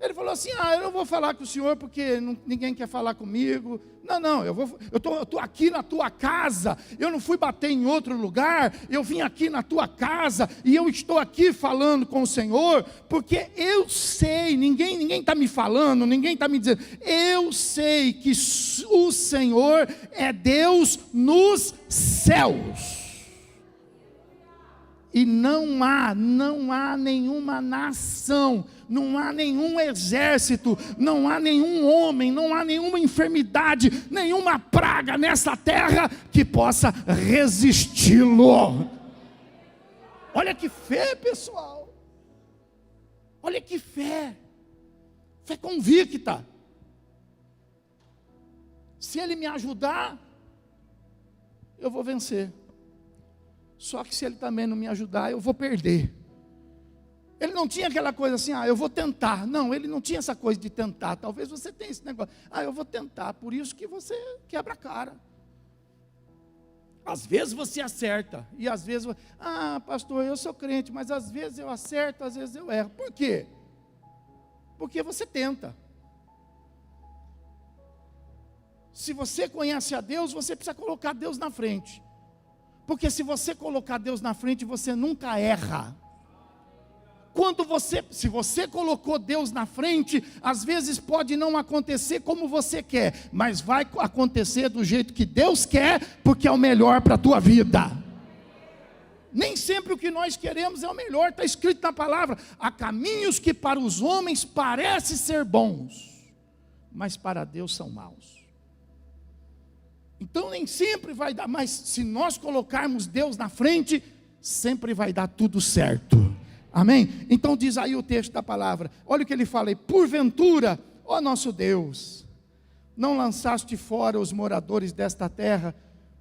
Ele falou assim, eu não vou falar com o Senhor porque ninguém quer falar comigo. Não, eu estou aqui na tua casa. Eu não fui bater em outro lugar. Eu vim aqui na tua casa e eu estou aqui falando com o Senhor, porque eu sei, ninguém está me falando, ninguém está me dizendo. Eu sei que o Senhor é Deus nos céus. E não há nenhuma nação, não há nenhum exército, não há nenhum homem, não há nenhuma enfermidade, nenhuma praga nessa terra que possa resisti-lo. Olha que fé, pessoal. Olha que fé. Fé convicta. Se Ele me ajudar, eu vou vencer. Só que se Ele também não me ajudar, eu vou perder. Ele não tinha aquela coisa assim, eu vou tentar. Não, ele não tinha essa coisa de tentar. Talvez você tenha esse negócio, eu vou tentar. Por isso que você quebra a cara. Às vezes você acerta. E às vezes, pastor, eu sou crente, mas às vezes eu acerto, às vezes eu erro. Por quê? Porque você tenta. Se você conhece a Deus, você precisa colocar Deus na frente. Porque se você colocar Deus na frente, você nunca erra. Se você colocou Deus na frente, às vezes pode não acontecer como você quer, mas vai acontecer do jeito que Deus quer, porque é o melhor para a tua vida. Nem sempre o que nós queremos é o melhor, está escrito na palavra. Há caminhos que para os homens parecem ser bons, mas para Deus são maus. Então nem sempre vai dar, mas se nós colocarmos Deus na frente, sempre vai dar tudo certo. Amém? Então diz aí o texto da palavra. Olha o que ele fala aí. Porventura, ó nosso Deus, não lançaste fora os moradores desta terra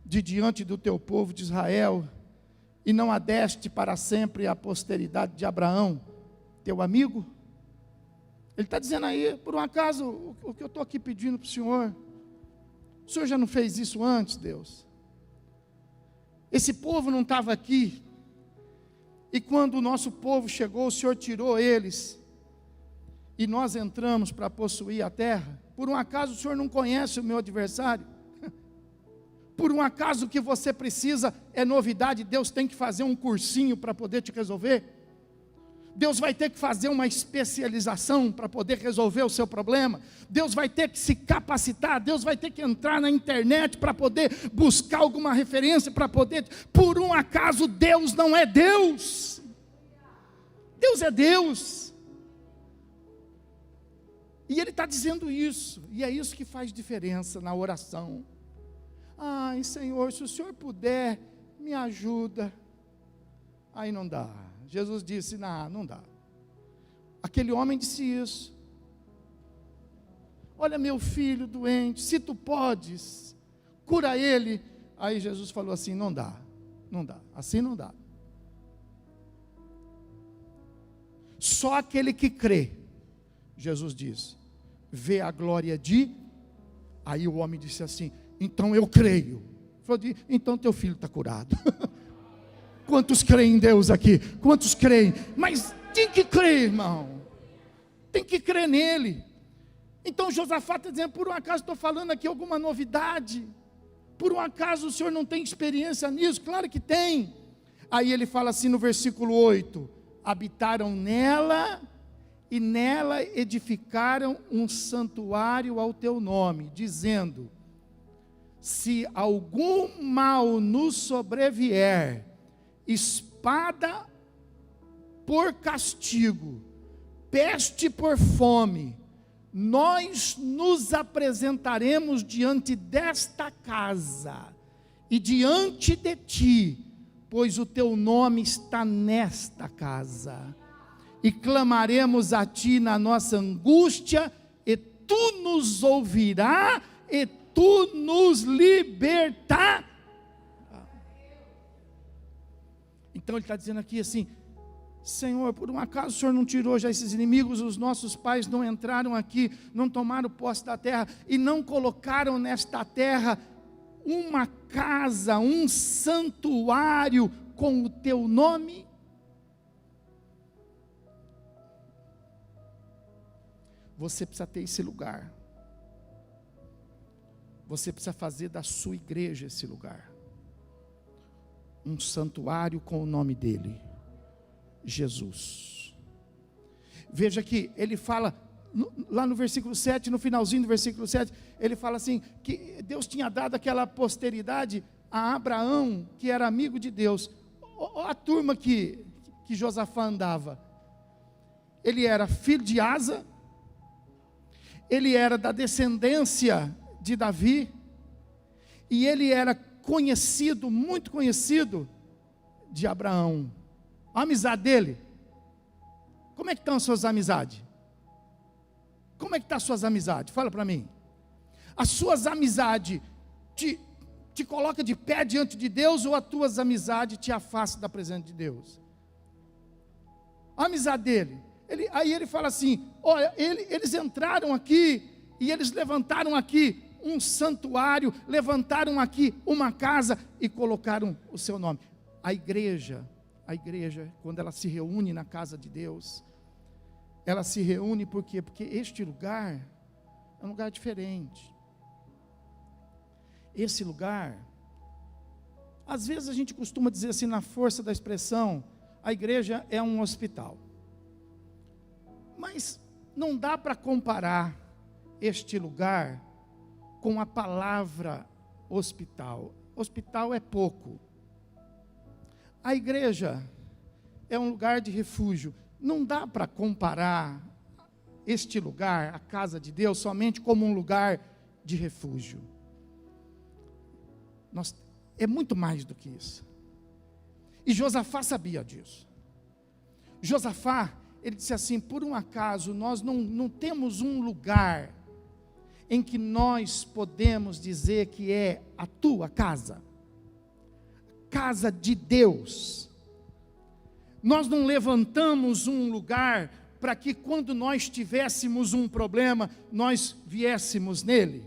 de diante do teu povo de Israel, e não a deste para sempre a posteridade de Abraão, teu amigo? Ele está dizendo aí, por um acaso, o que eu estou aqui pedindo para o Senhor já não fez isso antes, Deus? Esse povo não estava aqui, e quando o nosso povo chegou, o Senhor tirou eles, e nós entramos para possuir a terra. Por um acaso o Senhor não conhece o meu adversário? Por um acaso o que você precisa é novidade? Deus tem que fazer um cursinho para poder te resolver? Deus vai ter que fazer uma especialização para poder resolver o seu problema? Deus vai ter que se capacitar? Deus vai ter que entrar na internet para poder buscar alguma referência, para poder... Por um acaso Deus não é Deus? Deus é Deus. E Ele está dizendo isso, e é isso que faz diferença na oração. Ai, Senhor, se o Senhor puder, me ajuda. Aí não dá. Jesus disse, não dá. Aquele homem disse isso. Olha meu filho doente, se tu podes, cura ele. Aí Jesus falou assim, não dá, assim não dá. Só aquele que crê, Jesus diz, vê a glória de... Aí o homem disse assim, então eu creio. Falou, então teu filho está curado. Quantos creem em Deus aqui? Quantos creem? Mas tem que crer, irmão. Tem que crer nele. Então Josafá está dizendo, por um acaso estou falando aqui alguma novidade? Por um acaso o senhor não tem experiência nisso? Claro que tem. Aí ele fala assim no versículo 8, habitaram nela e nela edificaram um santuário ao teu nome, dizendo, se algum mal nos sobrevier, espada por castigo, peste por fome, nós nos apresentaremos diante desta casa e diante de ti, pois o teu nome está nesta casa, e clamaremos a ti na nossa angústia, e tu nos ouvirás, e tu nos libertarás. Então ele está dizendo aqui assim, Senhor, por um acaso o Senhor não tirou já esses inimigos, os nossos pais não entraram aqui, não tomaram posse da terra, e não colocaram nesta terra uma casa, um santuário com o teu nome? Você precisa ter esse lugar, você precisa fazer da sua igreja esse lugar, um santuário com o nome dele, Jesus. Veja que ele fala, lá no versículo 7, no finalzinho do versículo 7, ele fala assim, que Deus tinha dado aquela posteridade a Abraão, que era amigo de Deus. Olha a turma que Josafá andava. Ele era filho de Asa, ele era da descendência de Davi, e ele era conhecido, muito conhecido, de Abraão. A amizade dele, como é que estão as suas amizades? Como é que estão as suas amizades? Fala para mim. As suas amizades te coloca de pé diante de Deus, ou as tuas amizades te afastam da presença de Deus? A amizade dele, aí ele fala assim, olha, eles entraram aqui, e eles levantaram aqui um santuário, levantaram aqui uma casa, e colocaram o seu nome. A igreja, quando ela se reúne na casa de Deus, ela se reúne por quê? Porque este lugar é um lugar diferente. Esse lugar, às vezes a gente costuma dizer assim, na força da expressão, a igreja é um hospital. Mas não dá para comparar este lugar com a palavra hospital. Hospital é pouco. A igreja é um lugar de refúgio. Não dá para comparar este lugar, a casa de Deus, somente como um lugar de refúgio. É muito mais do que isso. E Josafá sabia disso. Josafá, ele disse assim: por um acaso nós não temos um lugar em que nós podemos dizer que é a tua casa, casa de Deus. Nós não levantamos um lugar para que quando nós tivéssemos um problema, nós viéssemos nele,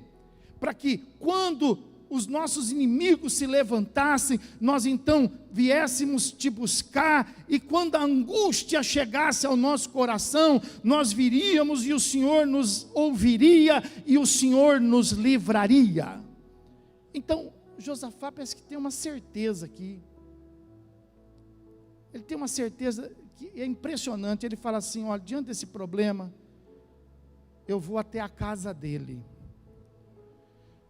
para que quando os nossos inimigos se levantassem, nós então viéssemos te buscar, e quando a angústia chegasse ao nosso coração, nós viríamos e o Senhor nos ouviria e o Senhor nos livraria. Então, Josafá parece que tem uma certeza aqui. Ele tem uma certeza que é impressionante. Ele fala assim: olha, diante desse problema, eu vou até a casa dele.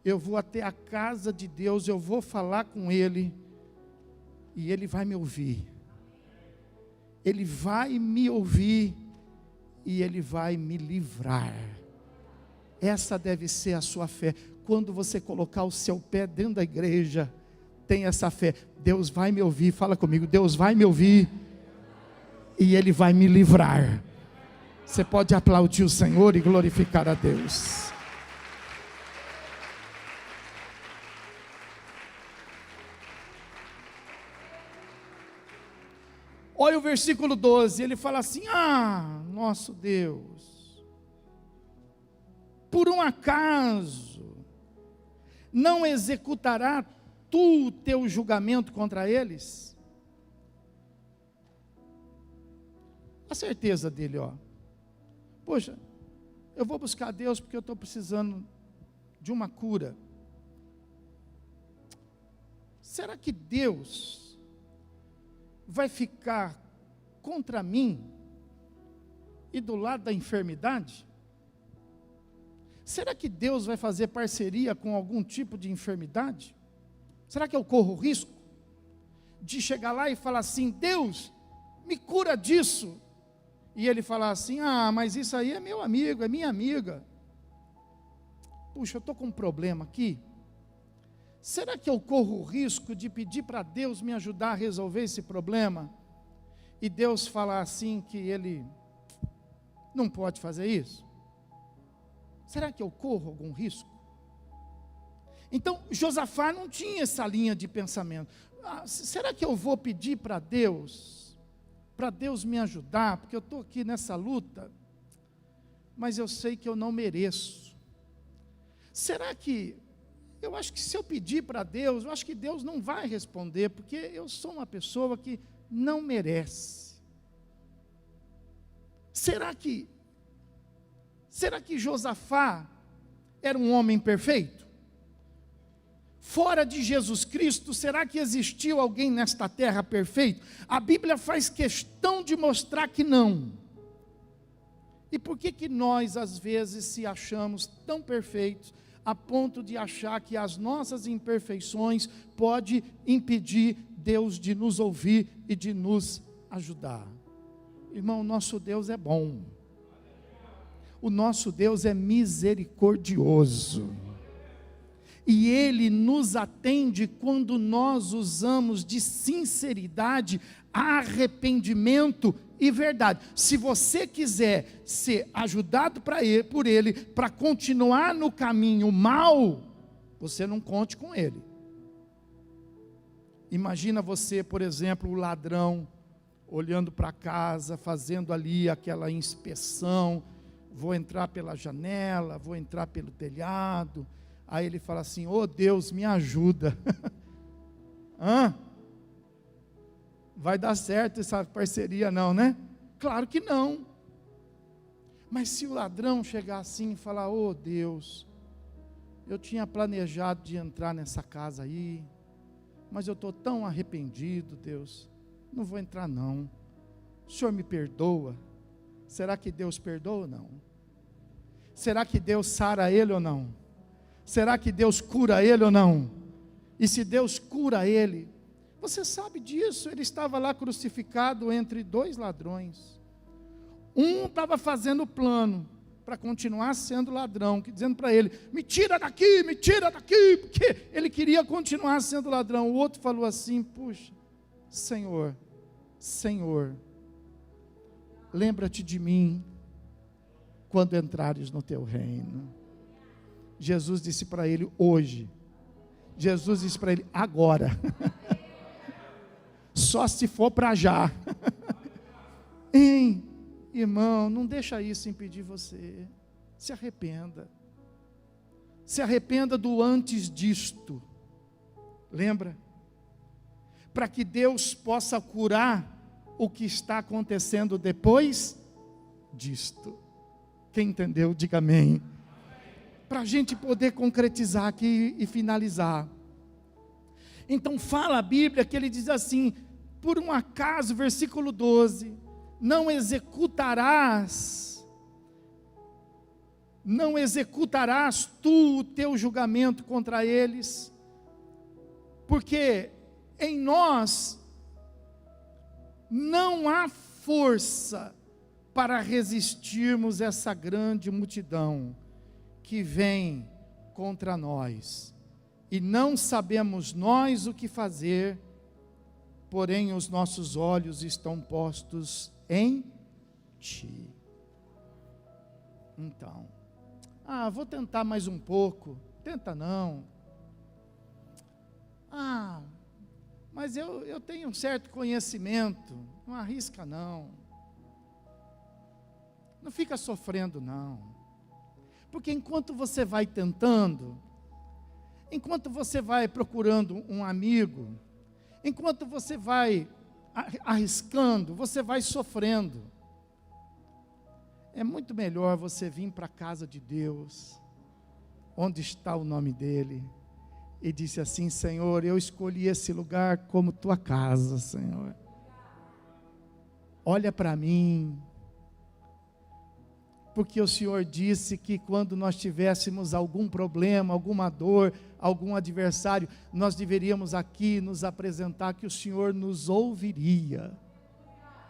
Eu vou até a casa de Deus, eu vou falar com Ele, e Ele vai me ouvir. Ele vai me ouvir, e Ele vai me livrar. Essa deve ser a sua fé. Quando você colocar o seu pé dentro da igreja, tem essa fé: Deus vai me ouvir. Fala comigo: Deus vai me ouvir, e Ele vai me livrar. Você pode aplaudir o Senhor e glorificar a Deus. Olha o versículo 12, ele fala assim: ah, nosso Deus, por um acaso não executará tu o teu julgamento contra eles? A certeza dele, ó: poxa, eu vou buscar Deus porque eu estou precisando de uma cura. Será que Deus vai ficar contra mim e do lado da enfermidade? Será que Deus vai fazer parceria com algum tipo de enfermidade? Será que eu corro risco de chegar lá e falar assim: Deus, me cura disso? E Ele falar assim: ah, mas isso aí é meu amigo, é minha amiga. Puxa, eu estou com um problema aqui. Será que eu corro o risco de pedir para Deus me ajudar a resolver esse problema, e Deus falar assim que Ele não pode fazer isso? Será que eu corro algum risco? Então, Josafá não tinha essa linha de pensamento. Ah, será que eu vou pedir para Deus me ajudar, porque eu estou aqui nessa luta, mas eu sei que eu não mereço? Será que eu acho que se eu pedir para Deus, eu acho que Deus não vai responder, porque eu sou uma pessoa que não merece. Será que Josafá era um homem perfeito? Fora de Jesus Cristo, será que existiu alguém nesta terra perfeito? A Bíblia faz questão de mostrar que não. E por que nós às vezes se achamos tão perfeitos, a ponto de achar que as nossas imperfeições pode impedir Deus de nos ouvir e de nos ajudar? Irmão, nosso Deus é bom. O nosso Deus é misericordioso. E Ele nos atende quando nós usamos de sinceridade, arrependimento e verdade. Se você quiser ser ajudado por Ele, para continuar no caminho mau, você não conte com Ele. Imagina você, por exemplo, o ladrão, olhando para casa, fazendo ali aquela inspeção: vou entrar pela janela, vou entrar pelo telhado. Aí ele fala assim: oh Deus, me ajuda. Hã? Vai dar certo essa parceria não, né? Claro que não. Mas se o ladrão chegar assim e falar: oh Deus, eu tinha planejado de entrar nessa casa aí, mas eu estou tão arrependido, Deus, não vou entrar não. O Senhor me perdoa. Será que Deus perdoa ou não? Será que Deus sara ele ou não? Será que Deus cura ele ou não? E se Deus cura ele, você sabe disso, ele estava lá crucificado entre dois ladrões. Um estava fazendo plano para continuar sendo ladrão, dizendo para ele, me tira daqui, porque ele queria continuar sendo ladrão. O outro falou assim, puxa, Senhor, lembra-te de mim, quando entrares no teu reino. Jesus disse para ele, hoje. Jesus disse para ele, agora. Só se for para já. Hein, irmão, não deixa isso impedir você. Se arrependa. Se arrependa do antes disto. Lembra? Para que Deus possa curar o que está acontecendo depois disto. Quem entendeu, diga amém. Para a gente poder concretizar aqui e finalizar. Então fala a Bíblia que ele diz assim, por um acaso, versículo 12, não executarás tu o teu julgamento contra eles, porque em nós não há força para resistirmos essa grande multidão que vem contra nós, e não sabemos nós o que fazer, porém os nossos olhos estão postos em Ti. Então, vou tentar mais um pouco. Tenta não. Mas eu tenho um certo conhecimento. Não arrisca não. Não fica sofrendo não. Porque enquanto você vai tentando, enquanto você vai procurando um amigo, enquanto você vai arriscando, você vai sofrendo. É muito melhor você vir para a casa de Deus, onde está o nome dEle, e disse assim, Senhor, eu escolhi esse lugar como Tua casa, Senhor. Olha para mim, porque o Senhor disse que quando nós tivéssemos algum problema, alguma dor, algum adversário, nós deveríamos aqui nos apresentar, que o Senhor nos ouviria,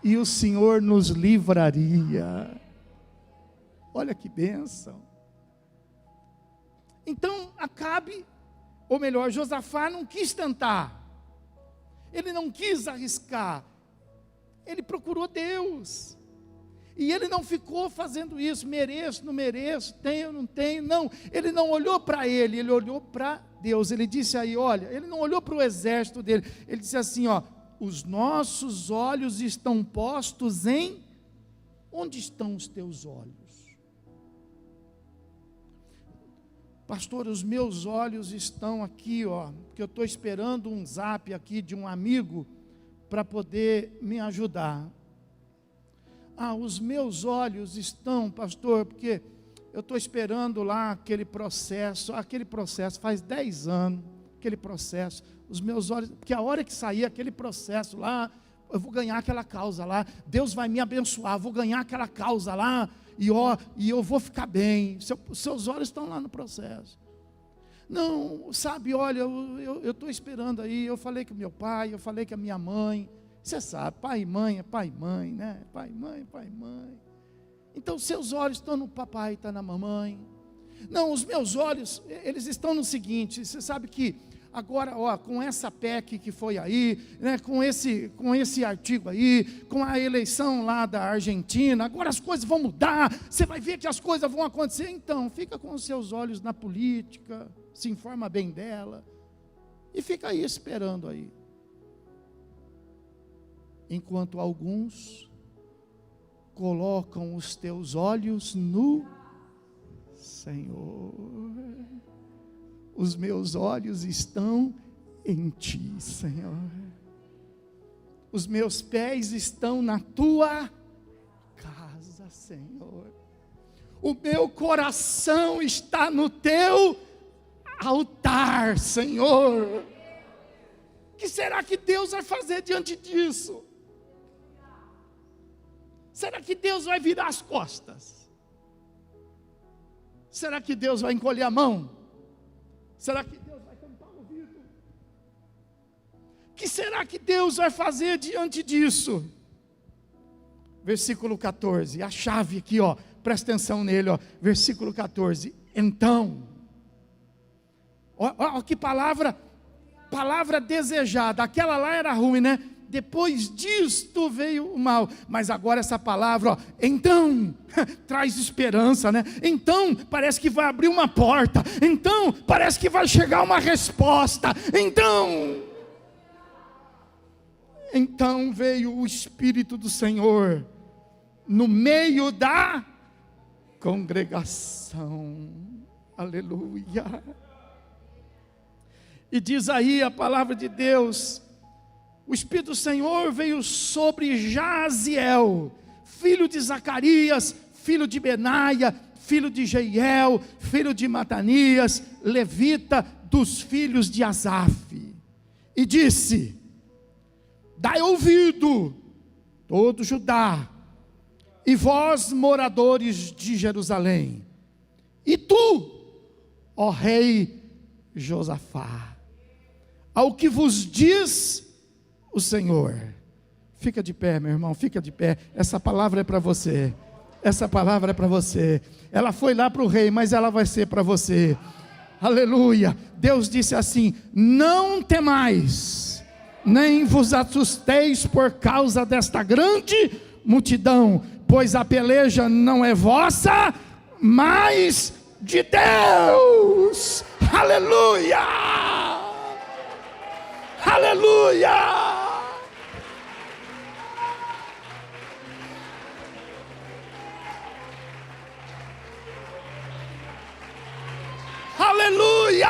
e o Senhor nos livraria. Olha que bênção. Então Acabe, ou melhor, Josafá não quis tentar, ele não quis arriscar, ele procurou Deus. E ele não ficou fazendo isso, mereço, não mereço, tenho, não tenho, não. Ele não olhou para ele olhou para Deus. Ele disse aí, olha, ele não olhou para o exército dele. Ele disse assim, os nossos olhos estão postos em... Onde estão os teus olhos? Pastor, os meus olhos estão aqui, porque eu estou esperando um zap aqui de um amigo para poder me ajudar. Os meus olhos estão, pastor, porque eu estou esperando lá aquele processo faz 10 anos, aquele processo, os meus olhos, porque a hora que sair aquele processo lá, eu vou ganhar aquela causa lá, Deus vai me abençoar, vou ganhar aquela causa lá, e eu vou ficar bem. Seus olhos estão lá no processo. Não, sabe, olha, eu estou esperando aí, eu falei com meu pai, eu falei com a minha mãe. Você sabe, pai e mãe é pai e mãe, né? Pai e mãe. Então, seus olhos estão no papai, está na mamãe. Não, os meus olhos, eles estão no seguinte, você sabe que agora, com essa PEC que foi aí, né, com esse artigo aí, com a eleição lá da Argentina, agora as coisas vão mudar, você vai ver que as coisas vão acontecer. Então, fica com os seus olhos na política, se informa bem dela, e fica aí esperando aí. Enquanto alguns colocam os teus olhos no Senhor, os meus olhos estão em Ti, Senhor, os meus pés estão na Tua casa, Senhor, o meu coração está no Teu altar, Senhor. O que será que Deus vai fazer diante disso? Será que Deus vai virar as costas? Será que Deus vai encolher a mão? Será que Deus vai tampar o ouvido? O que será que Deus vai fazer diante disso? versículo 14, a chave aqui, ó, presta atenção nele, ó, versículo 14. Então, ó que palavra desejada. Aquela lá era ruim, né? Depois disto veio o mal, mas agora essa palavra, ó, então, traz esperança, né? Então, parece que vai abrir uma porta, então, parece que vai chegar uma resposta, então veio o Espírito do Senhor, no meio da congregação, aleluia, e diz aí a palavra de Deus, o Espírito do Senhor veio sobre Jaziel, filho de Zacarias, filho de Benaia, filho de Jeiel, filho de Matanias, levita dos filhos de Asaf, e disse: dai ouvido, todo Judá, e vós moradores de Jerusalém, e tu, ó rei Josafá, ao que vos diz o Senhor. Fica de pé, meu irmão, fica de pé. Essa palavra é para você. Essa palavra é para você. Ela foi lá para o rei, mas ela vai ser para você. Aleluia. Deus disse assim: não temais, nem vos assusteis por causa desta grande multidão, pois a peleja não é vossa, mas de Deus. Aleluia. Aleluia. Aleluia!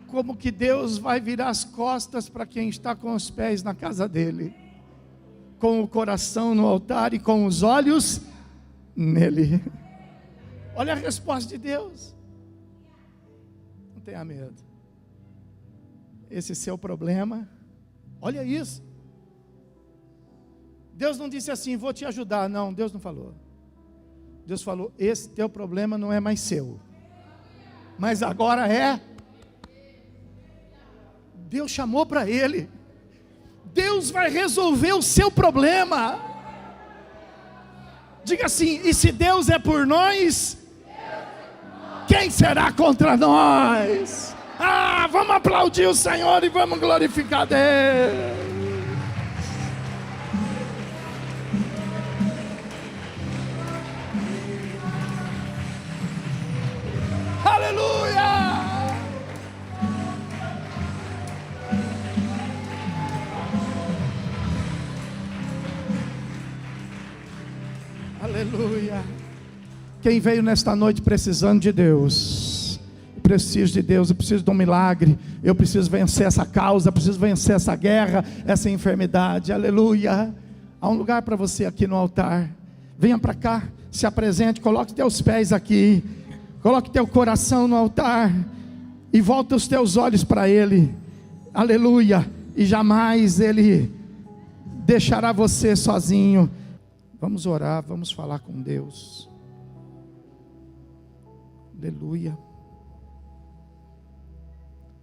Como que Deus vai virar as costas para quem está com os pés na casa dele, com o coração no altar e com os olhos nele? Olha a resposta de Deus. Não tenha medo. Esse seu problema, olha isso. Deus não disse assim: vou te ajudar. Não, Deus não falou. Deus falou: esse teu problema não é mais seu, mas agora é. Deus chamou para ele. Deus vai resolver o seu problema. Diga assim: e se Deus é por nós, quem será contra nós? Ah, vamos aplaudir o Senhor e vamos glorificar Deus. Aleluia. Aleluia. Quem veio nesta noite precisando de Deus, preciso de Deus, eu preciso de um milagre, eu preciso vencer essa causa, preciso vencer essa guerra, essa enfermidade, aleluia. Há um lugar para você aqui no altar. Venha para cá, se apresente, coloque teus pés aqui, coloque teu coração no altar e volta os teus olhos para Ele, aleluia. E jamais Ele deixará você sozinho. Vamos orar, vamos falar com Deus. Aleluia.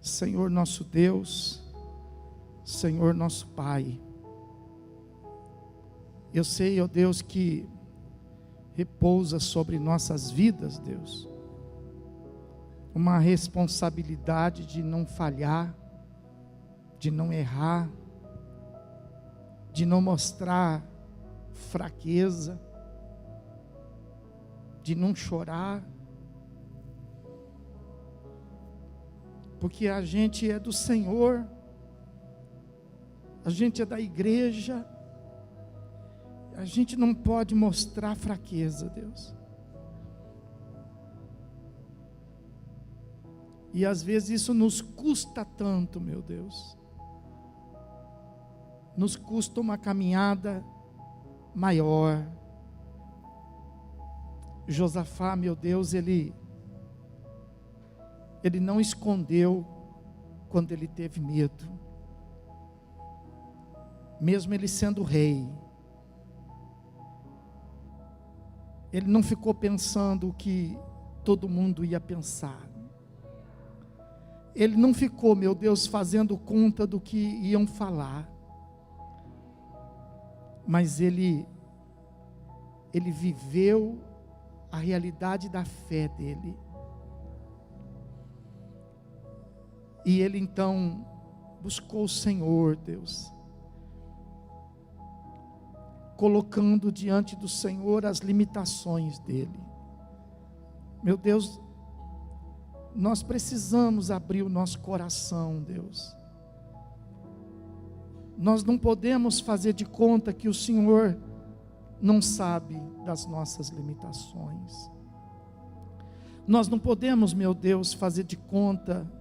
Senhor nosso Deus, Senhor nosso Pai, eu sei, ó Deus, que repousa sobre nossas vidas, Deus, uma responsabilidade de não falhar, de não errar, de não mostrar fraqueza, de não chorar, porque a gente é do Senhor, a gente é da igreja, a gente não pode mostrar fraqueza, Deus. E às vezes isso nos custa tanto, meu Deus, nos custa uma caminhada maior. Josafá, meu Deus, ele não escondeu quando ele teve medo. mesmo ele sendo rei, ele não ficou pensando o que todo mundo ia pensar. Ele não ficou, meu Deus, fazendo conta do que iam falar. Mas ele viveu a realidade da fé dele. E ele então buscou o Senhor, Deus, colocando diante do Senhor as limitações dele. Meu Deus, nós precisamos abrir o nosso coração, Deus. Nós não podemos fazer de conta que o Senhor não sabe das nossas limitações. Nós não podemos, meu Deus, fazer de conta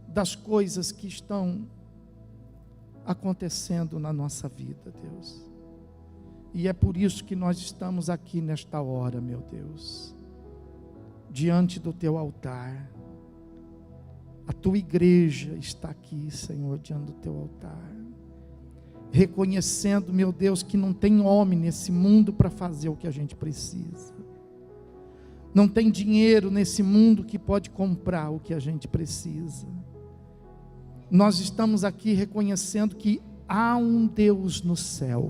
das coisas que estão acontecendo na nossa vida, Deus. E é por isso que nós estamos aqui nesta hora, meu Deus, diante do teu altar. A tua igreja está aqui, Senhor, diante do teu altar, reconhecendo, meu Deus, que não tem homem nesse mundo para fazer o que a gente precisa. Não tem dinheiro nesse mundo que pode comprar o que a gente precisa. Nós estamos aqui reconhecendo que há um Deus no céu.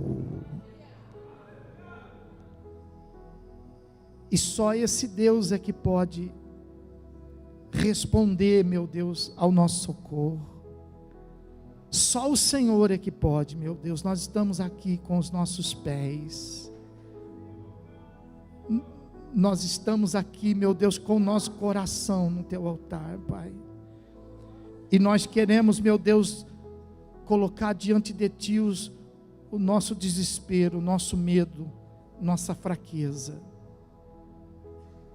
E só esse Deus é que pode responder, meu Deus, ao nosso socorro. Só o Senhor é que pode, meu Deus. Nós estamos aqui com os nossos pés. Nós estamos aqui, meu Deus, com o nosso coração no teu altar, Pai. E nós queremos, meu Deus, colocar diante de ti o nosso desespero, o nosso medo, nossa fraqueza.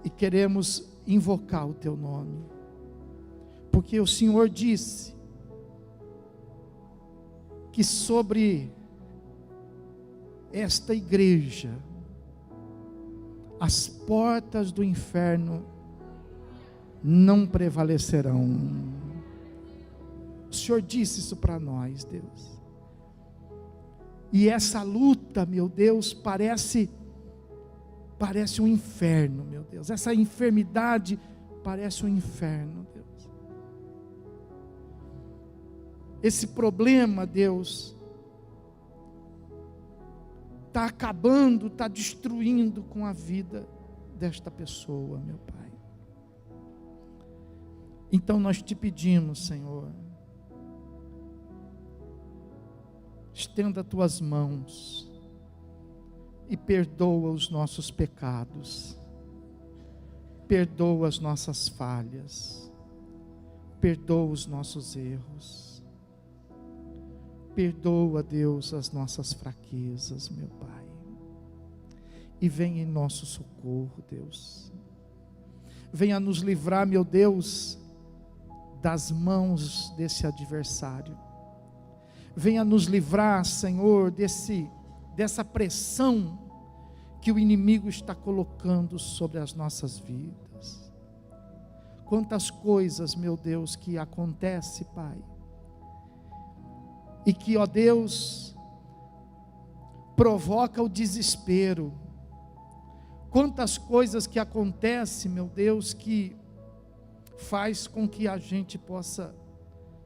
E queremos invocar o teu nome, porque o Senhor disse que sobre esta igreja as portas do inferno não prevalecerão. O Senhor disse isso para nós, Deus. E essa luta, meu Deus, parece um inferno, meu Deus. Essa enfermidade parece um inferno, Deus. Esse problema, Deus, está acabando, está destruindo com a vida desta pessoa, meu Pai. Então nós te pedimos, Senhor, estenda as tuas mãos e perdoa os nossos pecados, perdoa as nossas falhas, perdoa os nossos erros, perdoa, Deus, as nossas fraquezas, meu Pai, e venha em nosso socorro, Deus. Venha nos livrar, meu Deus, das mãos desse adversário. Venha nos livrar, Senhor, dessa pressão que o inimigo está colocando sobre as nossas vidas. Quantas coisas, meu Deus, que acontece, Pai, e que, ó Deus, provoca o desespero. Quantas coisas que acontecem, meu Deus, que faz com que a gente possa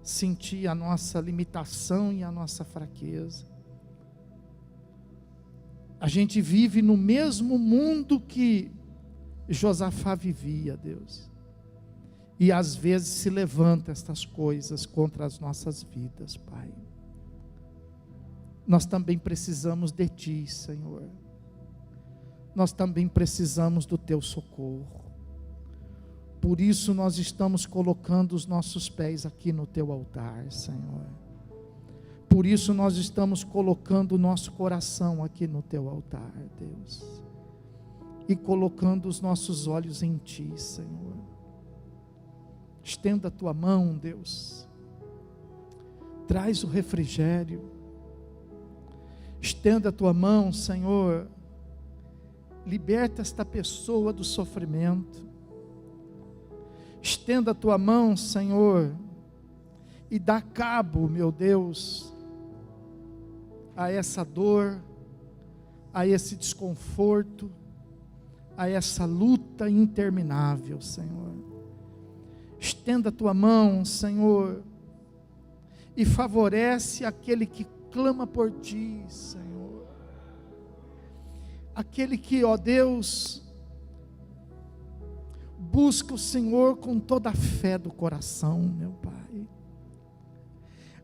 sentir a nossa limitação e a nossa fraqueza. A gente vive no mesmo mundo que Josafá vivia, Deus. E às vezes se levanta estas coisas contra as nossas vidas, Pai. Nós também precisamos de Ti, Senhor. Nós também precisamos do Teu socorro. Por isso nós estamos colocando os nossos pés aqui no Teu altar, Senhor. Por isso nós estamos colocando o nosso coração aqui no Teu altar, Deus. E colocando os nossos olhos em Ti, Senhor. Estenda a Tua mão, Deus. Traz o refrigério. Estenda a Tua mão, Senhor. Liberta esta pessoa do sofrimento. Estenda a Tua mão, Senhor, e dá cabo, meu Deus, a essa dor, a esse desconforto, a essa luta interminável, Senhor. Estenda a tua mão, Senhor, e favorece aquele que clama por ti, Senhor. Aquele que, ó Deus, busca o Senhor com toda a fé do coração, meu Pai.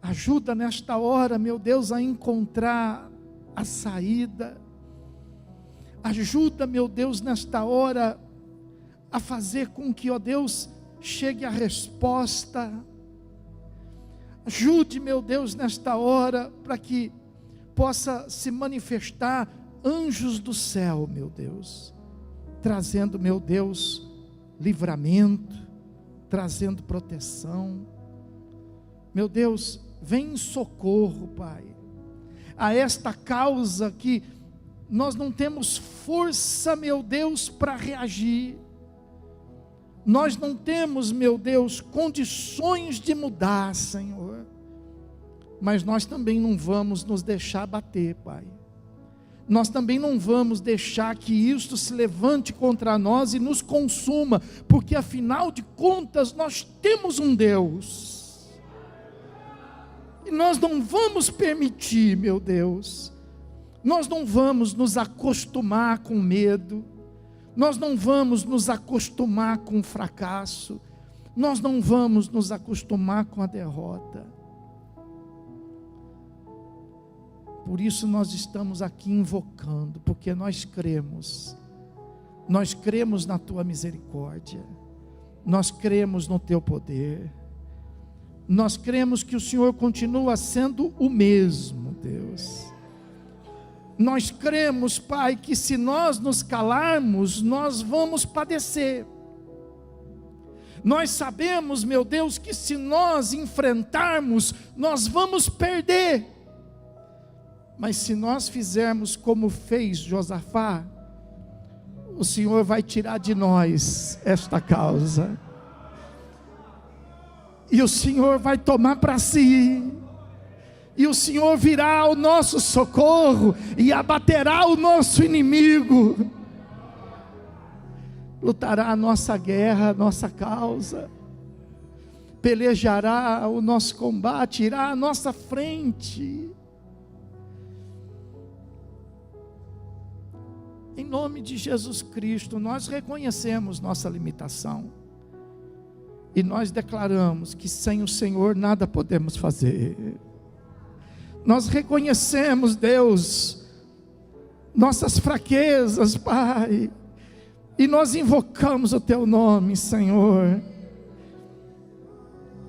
Ajuda nesta hora, meu Deus, a encontrar a saída. Ajuda, meu Deus, nesta hora, a fazer com que, ó Deus, chegue a resposta. Ajude, meu Deus, nesta hora, para que possa se manifestar anjos do céu, meu Deus, trazendo, meu Deus, livramento, trazendo proteção. Meu Deus, vem em socorro, Pai, a esta causa que nós não temos força, meu Deus, para reagir. Nós não temos, meu Deus, condições de mudar, Senhor. Mas nós também não vamos nos deixar bater, Pai. Nós também não vamos deixar que isto se levante contra nós e nos consuma, porque afinal de contas nós temos um Deus. E nós não vamos permitir, meu Deus. Nós não vamos nos acostumar com medo. Nós não vamos nos acostumar com o fracasso. Nós não vamos nos acostumar com a derrota. Por isso nós estamos aqui invocando, porque nós cremos na tua misericórdia, nós cremos no teu poder, nós cremos que o Senhor continua sendo o mesmo, Deus. Nós cremos, Pai, que se nós nos calarmos, nós vamos padecer. Nós sabemos, meu Deus, que se nós enfrentarmos, nós vamos perder. Mas se nós fizermos como fez Josafá, o Senhor vai tirar de nós esta causa. E o Senhor vai tomar para si. E o Senhor virá ao nosso socorro e abaterá o nosso inimigo. Lutará a nossa guerra, a nossa causa. Pelejará o nosso combate, irá à nossa frente. Em nome de Jesus Cristo, nós reconhecemos nossa limitação. E nós declaramos que sem o Senhor nada podemos fazer. Nós reconhecemos, Deus, nossas fraquezas, Pai. E nós invocamos o Teu nome, Senhor.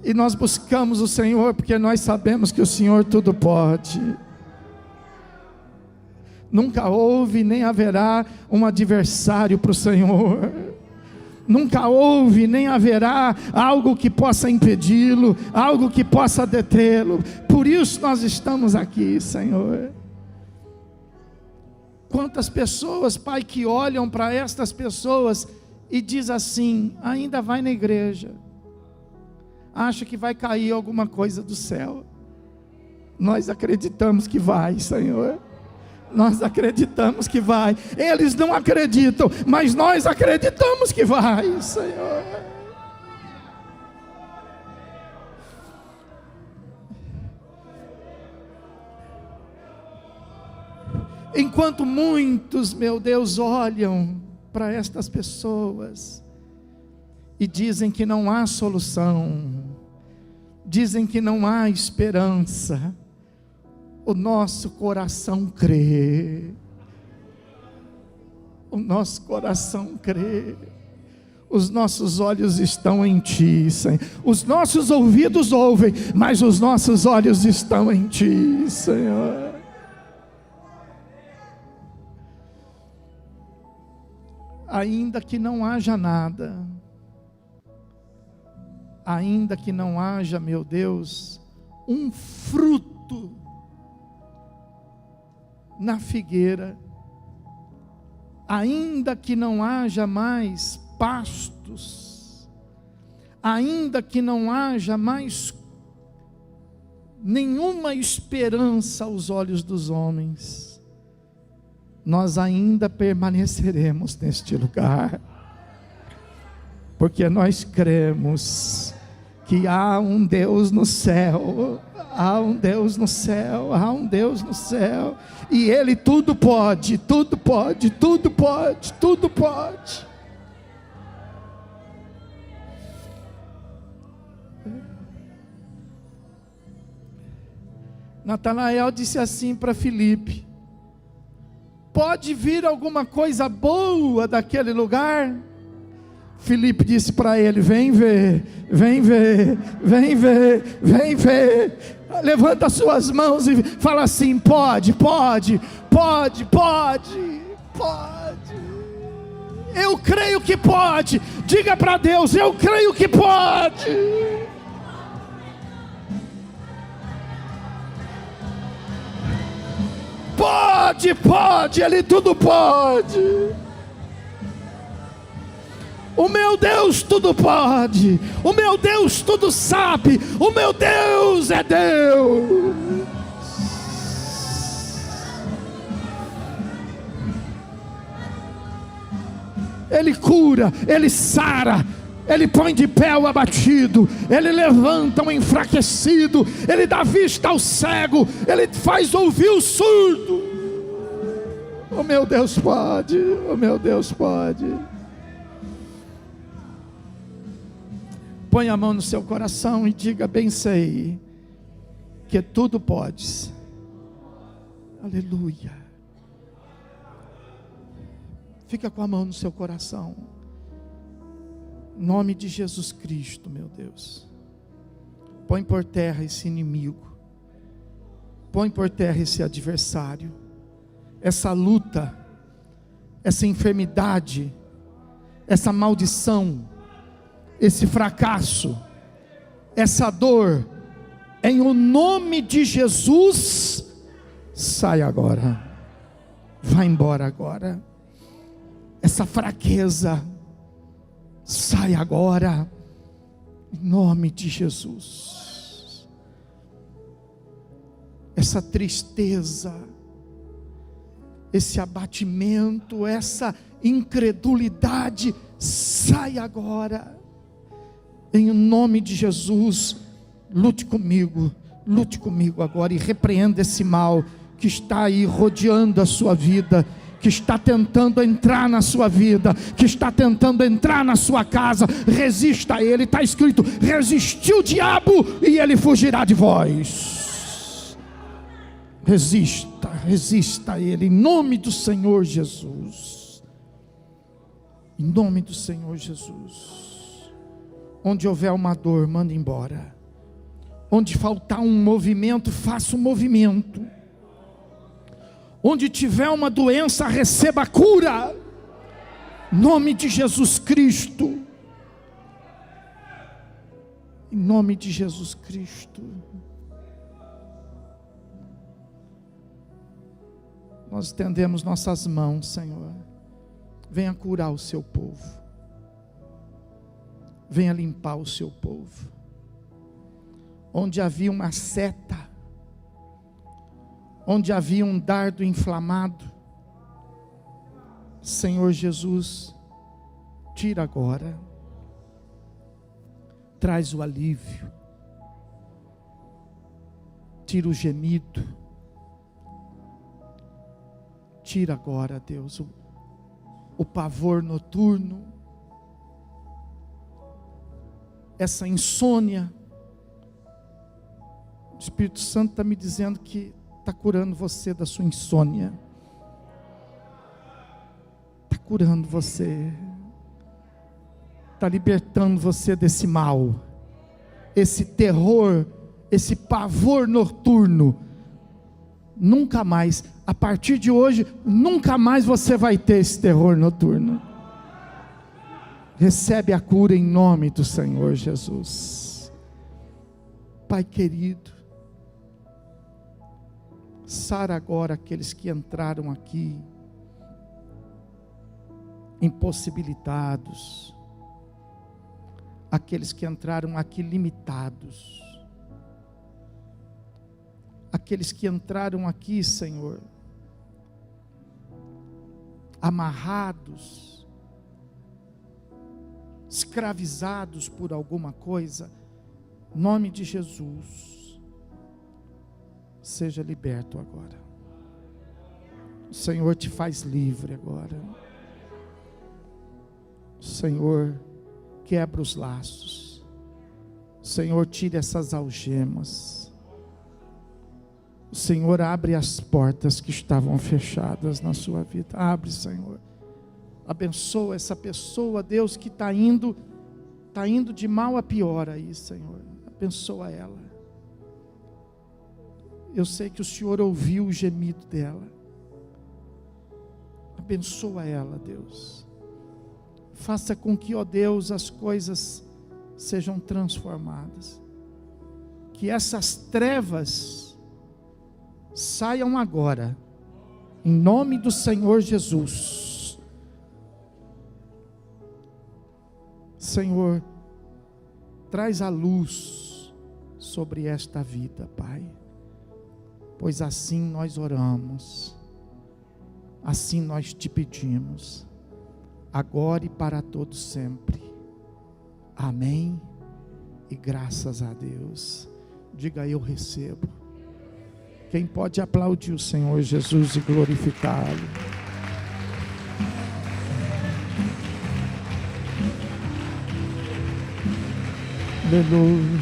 E nós buscamos o Senhor, porque nós sabemos que o Senhor tudo pode. Nunca houve nem haverá um adversário para o Senhor. Nunca houve nem haverá algo que possa impedi-lo, algo que possa detê-lo. Por isso nós estamos aqui, Senhor. Quantas pessoas, Pai, que olham para estas pessoas e diz assim: ainda vai na igreja, acha que vai cair alguma coisa do céu. Nós acreditamos que vai, Senhor. Nós acreditamos que vai. Eles não acreditam, mas nós acreditamos que vai, Senhor. Enquanto muitos, meu Deus, olham para estas pessoas e dizem que não há solução, dizem que não há esperança, o nosso coração crê. O nosso coração crê. Os nossos olhos estão em Ti, Senhor. Os nossos ouvidos ouvem, mas os nossos olhos estão em Ti, Senhor. Ainda que não haja nada, ainda que não haja, meu Deus, um fruto na figueira, ainda que não haja mais pastos, ainda que não haja mais nenhuma esperança aos olhos dos homens, nós ainda permaneceremos neste lugar, porque nós cremos que há um Deus no céu, há um Deus no céu, há um Deus no céu, e Ele tudo pode, tudo pode, tudo pode, tudo pode. Natanael disse assim para Filipe: pode vir alguma coisa boa daquele lugar? Filipe disse para ele: vem ver, vem ver, vem ver, vem ver. Levanta suas mãos e fala assim: pode, pode, pode, pode, pode. Eu creio que pode. Diga para Deus: eu creio que pode. Pode, pode, Ele tudo pode. O meu Deus tudo pode. O meu Deus tudo sabe. O meu Deus é Deus. Ele cura, Ele sara, Ele põe de pé o abatido, Ele levanta o enfraquecido, Ele dá vista ao cego, Ele faz ouvir o surdo. O meu Deus pode, o meu Deus pode. Põe a mão no seu coração e diga: bem sei que tudo podes. Aleluia. Fica com a mão no seu coração. Em nome de Jesus Cristo, meu Deus. Põe por terra esse inimigo. Põe por terra esse adversário. Essa luta, essa enfermidade, essa maldição, esse fracasso, essa dor, em o nome de Jesus, sai agora. Vai embora agora. Essa fraqueza, sai agora, em nome de Jesus. Essa tristeza, esse abatimento, essa incredulidade, sai agora, em nome de Jesus. Lute comigo agora e repreenda esse mal que está aí rodeando a sua vida, que está tentando entrar na sua vida, que está tentando entrar na sua casa. Resista a ele. Está escrito: resistiu o diabo e ele fugirá de vós. Resista a ele, em nome do Senhor Jesus. Em nome do Senhor Jesus. Onde houver uma dor, manda embora. Onde faltar um movimento, faça um movimento. Onde tiver uma doença, receba a cura. Em nome de Jesus Cristo. Em nome de Jesus Cristo. Nós estendemos nossas mãos, Senhor. Venha curar o seu povo. Venha limpar o seu povo. Onde havia uma seta, onde havia um dardo inflamado, Senhor Jesus, tira agora. Traz o alívio. Tira o gemido. Tira agora, Deus, o pavor noturno, essa insônia. O Espírito Santo está me dizendo que está curando você da sua insônia. Está curando você. Está libertando você desse mal. Esse terror, esse pavor noturno. Nunca mais, a partir de hoje, nunca mais você vai ter esse terror noturno. Recebe a cura em nome do Senhor Jesus. Pai querido, sara agora aqueles que entraram aqui impossibilitados, aqueles que entraram aqui limitados, aqueles que entraram aqui, Senhor, amarrados, escravizados por alguma coisa, em nome de Jesus, seja liberto agora. O Senhor te faz livre agora. O Senhor quebra os laços. O Senhor tira essas algemas. O Senhor abre as portas que estavam fechadas na sua vida. Abre, Senhor. Abençoa essa pessoa, Deus, que está indo de mal a pior aí, Senhor. Abençoa ela. Eu sei que o Senhor ouviu o gemido dela. Abençoa ela, Deus. Faça com que, ó Deus, as coisas sejam transformadas. Que essas trevas saiam agora, em nome do Senhor Jesus. Senhor, traz a luz sobre esta vida, Pai, pois assim nós oramos, assim nós te pedimos, agora e para todos sempre. Amém e graças a Deus. Diga: eu recebo. Quem pode aplaudir o Senhor Jesus e glorificá-lo? Aleluia.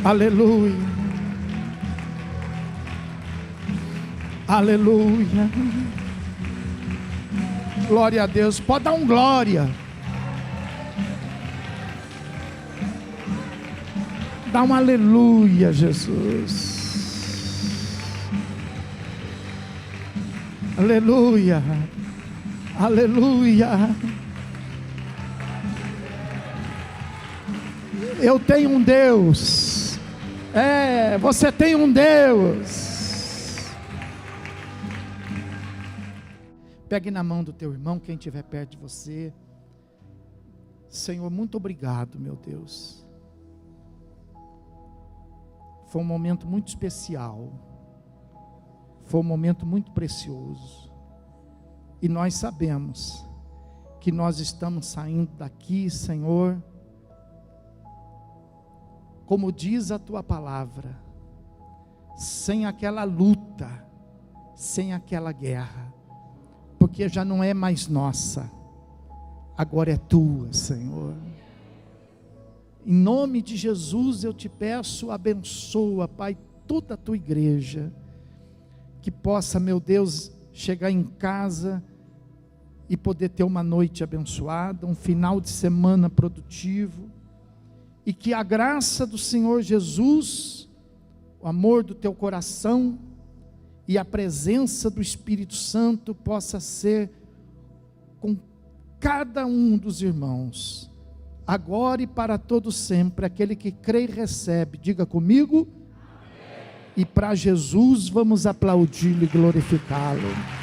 Aleluia. Aleluia. Glória a Deus. Pode dar um glória. Dá um aleluia, Jesus. Aleluia. Aleluia. Eu tenho um Deus. Você tem um Deus. Pegue na mão do teu irmão, quem estiver perto de você. Senhor, muito obrigado, meu Deus. Foi um momento muito especial. Foi um momento muito precioso. E nós sabemos que nós estamos saindo daqui, Senhor, como diz a tua palavra, sem aquela luta, sem aquela guerra, porque já não é mais nossa, agora é tua, Senhor. Em nome de Jesus eu te peço, abençoa, Pai, toda a tua igreja, que possa, meu Deus, chegar em casa e poder ter uma noite abençoada, um final de semana produtivo, e que a graça do Senhor Jesus, o amor do teu coração e a presença do Espírito Santo possa ser com cada um dos irmãos, agora e para todo sempre. Aquele que crê e recebe, diga comigo. Amém. E para Jesus vamos aplaudi-lo e glorificá-lo.